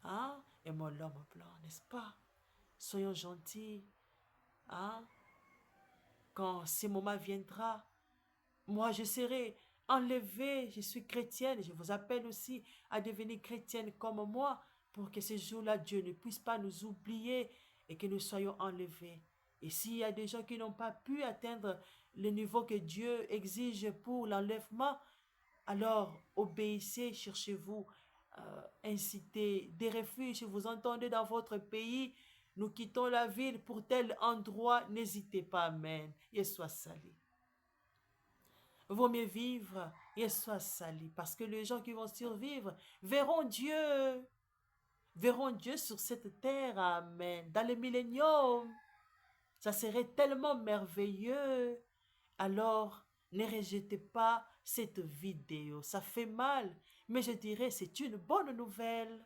Hein? Aimons l'homme blanc, n'est-ce pas? Soyons gentils. Hein? Quand ce moment viendra, moi je serai enlevée, je suis chrétienne, je vous appelle aussi à devenir chrétienne comme moi, pour que ce jour-là, Dieu ne puisse pas nous oublier et que nous soyons enlevés. Et s'il y a des gens qui n'ont pas pu atteindre le niveau que Dieu exige pour l'enlèvement, alors obéissez, cherchez-vous, incitez des refuges. Vous entendez dans votre pays, nous quittons la ville pour tel endroit, n'hésitez pas, amen. Et soit sali. Vaut mieux vivre et soit sali, parce que les gens qui vont survivre verront Dieu sur cette terre, amen, dans le millénium. Ça serait tellement merveilleux. Alors, ne rejetez pas cette vidéo. Ça fait mal, mais je dirais c'est une bonne nouvelle.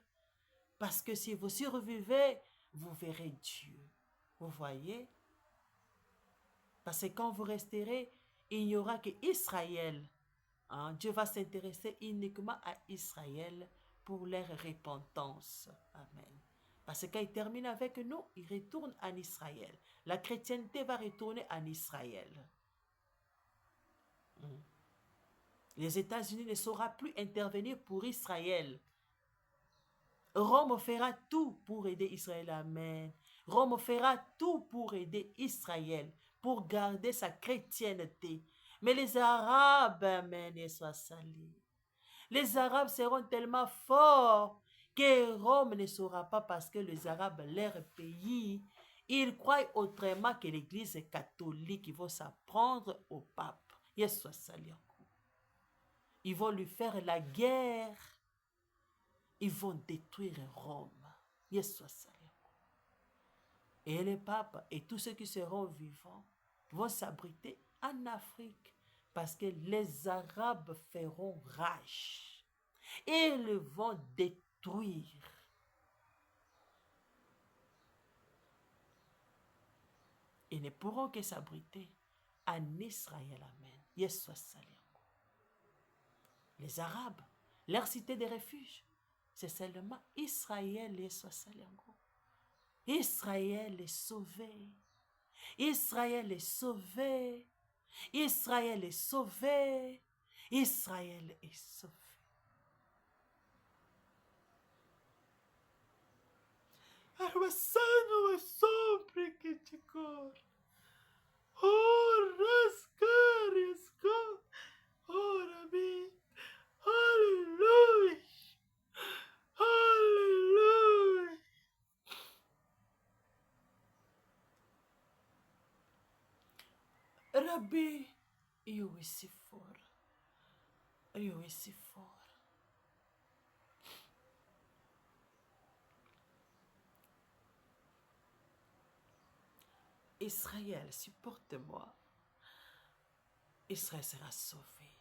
Parce que si vous survivez, vous verrez Dieu. Vous voyez? Parce que quand vous resterez, il n'y aura qu'Israël. Hein? Dieu va s'intéresser uniquement à Israël pour leur repentance. Amen. Parce que quand il termine avec nous, il retourne en Israël. La chrétienté va retourner en Israël. Les États-Unis ne sauront plus intervenir pour Israël. Rome fera tout pour aider Israël. Amen. Rome fera tout pour aider Israël, pour garder sa chrétienté. Mais les Arabes, amen, et soient salis. Les Arabes seront tellement forts que Rome ne saura pas, parce que les Arabes, leur pays, ils croient autrement que l'Église catholique. Ils vont s'apprendre au pape. Et soient salis. Ils vont lui faire la guerre. Ils vont détruire Rome. Yes, et les papes et tous ceux qui seront vivants vont s'abriter en Afrique, parce que les Arabes feront rage. Ils vont détruire. Ils ne pourront que s'abriter en Israël. Amen. Yes, les Arabes, leur cité de refuge, c'est seulement Israël et Sosalengo. Israël est sauvé. Israël est sauvé. Israël est sauvé. Israël est sauvé. Armasano é sobre que te cor. Oh, rascarisco. Ora bem. Aleluia. Aleluia. Rabbi, eu esse fora. Eu esse fora. Israël, supporte-moi. Israël sera sauvé.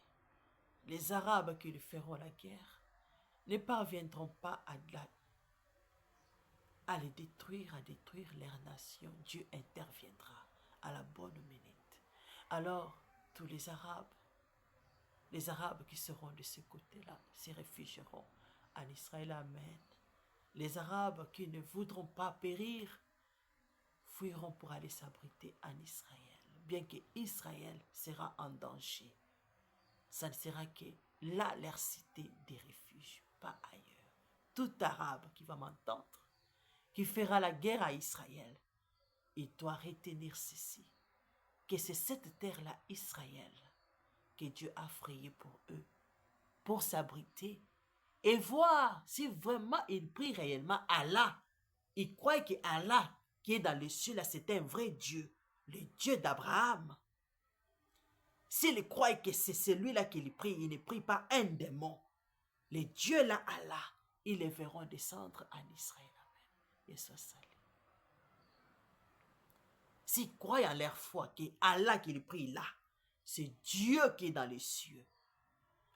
Les Arabes qui lui feront la guerre ne parviendront pas à les détruire, à détruire leur nation. Dieu interviendra à la bonne minute. Alors, tous les Arabes qui seront de ce côté-là, se réfugieront en Israël. Amen. Les Arabes qui ne voudront pas périr fuiront pour aller s'abriter en Israël. Bien que Israël sera en danger, ça ne sera que là leur cité des refuges, pas ailleurs. Tout Arabe qui va m'entendre, qui fera la guerre à Israël, il doit retenir ceci, que c'est cette terre-là, Israël, que Dieu a frayé pour eux, pour s'abriter et voir si vraiment ils prient réellement Allah. Ils croient que Allah qui est dans les cieux là, c'est un vrai Dieu, le Dieu d'Abraham. S'ils croient que c'est celui-là qui les prie, il ne prie pas un démon. Les dieux là, Allah, ils les verront descendre en Israël. Amen. Et soit salut. S'ils croient en leur foi que Allah qui les prie là, c'est Dieu qui est dans les cieux,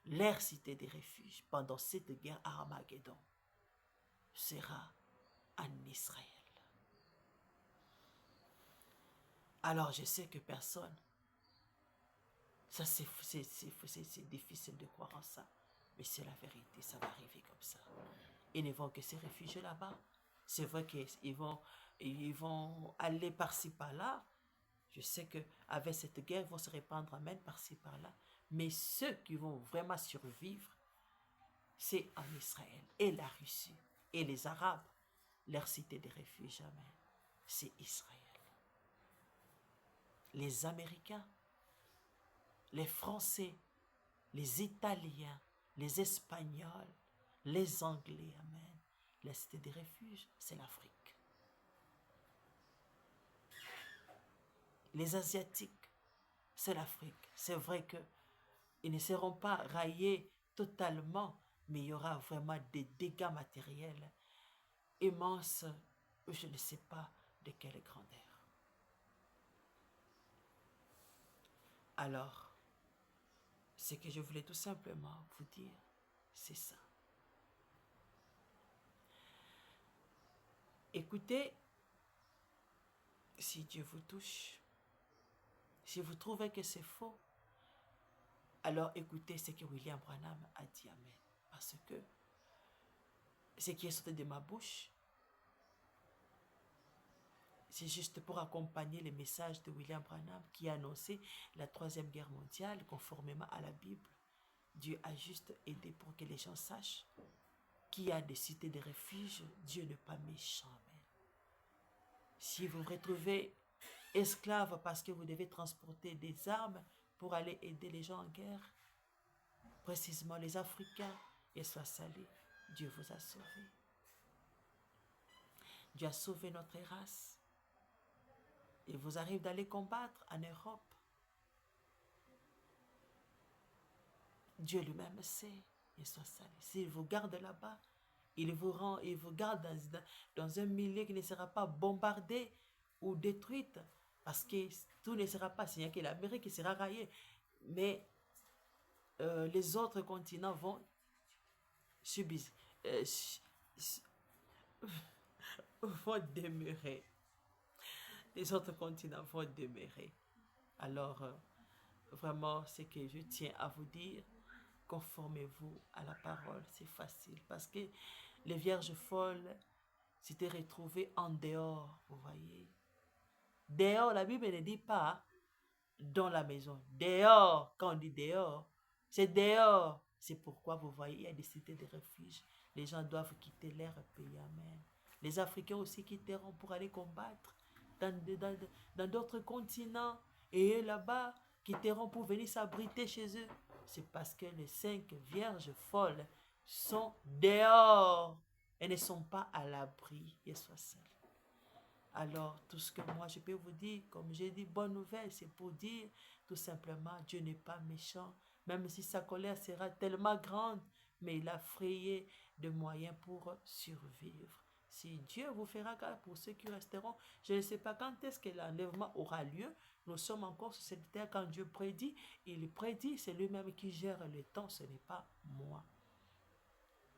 leur cité de refuge pendant cette guerre Armageddon sera en Israël. Alors je sais que personne, ça c'est difficile de croire en ça, Mais c'est la vérité, ça va arriver comme ça. Ils ne vont que se réfugier là-bas. C'est vrai ils vont aller par-ci, par-là. Je sais qu'avec cette guerre, ils vont se répandre, amen, par-ci, par-là. Mais ceux qui vont vraiment survivre, c'est en Israël et la Russie et les Arabes. Leur cité de refuge, amen, c'est Israël. Les Américains, les Français, les Italiens, les Espagnols, les Anglais, amen. La cité des refuges, c'est l'Afrique. Les Asiatiques, c'est l'Afrique. C'est vrai qu'ils ne seront pas raillés totalement, mais il y aura vraiment des dégâts matériels immenses, je ne sais pas de quelle grandeur. Alors, ce que je voulais tout simplement vous dire, c'est ça. Écoutez, si Dieu vous touche, si vous trouvez que c'est faux, alors écoutez ce que William Branham a dit, amen. Parce que ce qui est sorti de ma bouche, c'est juste pour accompagner les messages de William Branham qui a annoncé la Troisième Guerre mondiale conformément à la Bible. Dieu a juste aidé pour que les gens sachent qu'il y a des cités de refuge. Dieu n'est pas méchant. Amen. Si vous vous retrouvez esclave parce que vous devez transporter des armes pour aller aider les gens en guerre, précisément les Africains, et soient salés, Dieu vous a sauvés. Dieu a sauvé notre race. Il vous arrive d'aller combattre en Europe. Dieu lui-même sait, et soit salé. S'il vous garde là-bas, il vous garde dans un milieu qui ne sera pas bombardé ou détruit, parce que tout ne sera pas signé, que l'Amérique qui sera raillée, mais les autres continents vont subir, vont demeurer. Les autres continents vont demeurer. Alors, vraiment, ce que je tiens à vous dire, conformez-vous à la parole, c'est facile. Parce que les vierges folles s'étaient retrouvées en dehors, vous voyez. Dehors, la Bible ne dit pas dans la maison. Dehors, quand on dit dehors, c'est dehors. C'est pourquoi vous voyez, il y a des cités de refuge. Les gens doivent quitter leur pays, amen. Les Africains aussi quitteront pour aller combattre dans d'autres continents. Et eux là-bas, quitteront pour venir s'abriter chez eux. C'est parce que les 5 vierges folles sont dehors et ne sont pas à l'abri. Et soient seuls. Alors, tout ce que moi je peux vous dire, comme j'ai dit, bonne nouvelle, c'est pour dire tout simplement, Dieu n'est pas méchant, même si sa colère sera tellement grande, mais il a frayé de moyens pour survivre. Si Dieu vous fera grâce pour ceux qui resteront, je ne sais pas quand est-ce que l'enlèvement aura lieu. Nous sommes encore sur cette terre quand Dieu prédit. Il prédit, c'est lui-même qui gère le temps, ce n'est pas moi.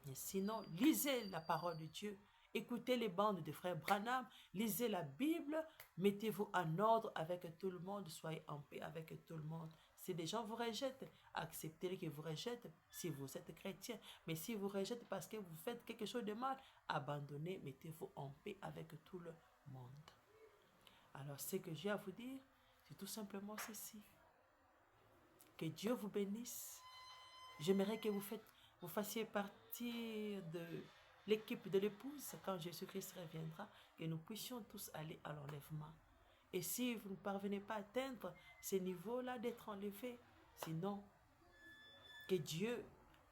Et sinon, lisez la parole de Dieu. Écoutez les bandes de frères Branham, lisez la Bible, mettez-vous en ordre avec tout le monde, soyez en paix avec tout le monde. Si des gens vous rejettent, acceptez qu'ils vous rejettent si vous êtes chrétien. Mais si vous rejettent parce que vous faites quelque chose de mal, abandonnez, mettez-vous en paix avec tout le monde. Alors, ce que j'ai à vous dire, c'est tout simplement ceci. Que Dieu vous bénisse. J'aimerais que vous fassiez partie de l'équipe de l'épouse quand Jésus-Christ reviendra, que nous puissions tous aller à l'enlèvement. Et si vous ne parvenez pas à atteindre ces niveaux-là d'être enlevé, sinon, que Dieu,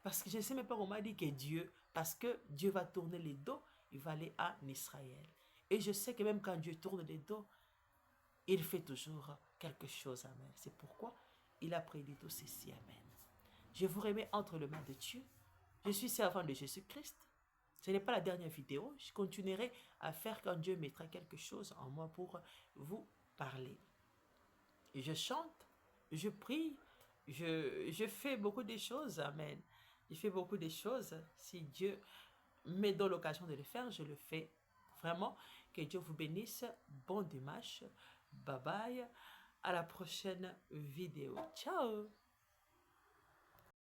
parce que je ne sais même pas comment dire que Dieu, parce que Dieu va tourner les dos, il va aller en Israël. Et je sais que même quand Dieu tourne les dos, il fait toujours quelque chose, amen. C'est pourquoi il a prédit tout ceci, amen. Je vous remets entre les mains de Dieu. Je suis servant de Jésus-Christ. Ce n'est pas la dernière vidéo. Je continuerai à faire quand Dieu mettra quelque chose en moi pour vous parler. Et je chante, je prie, je fais beaucoup de choses, amen. Je fais beaucoup de choses. Si Dieu me donne l'occasion de le faire, je le fais. Vraiment, que Dieu vous bénisse. Bon dimanche. Bye bye. À la prochaine vidéo. Ciao.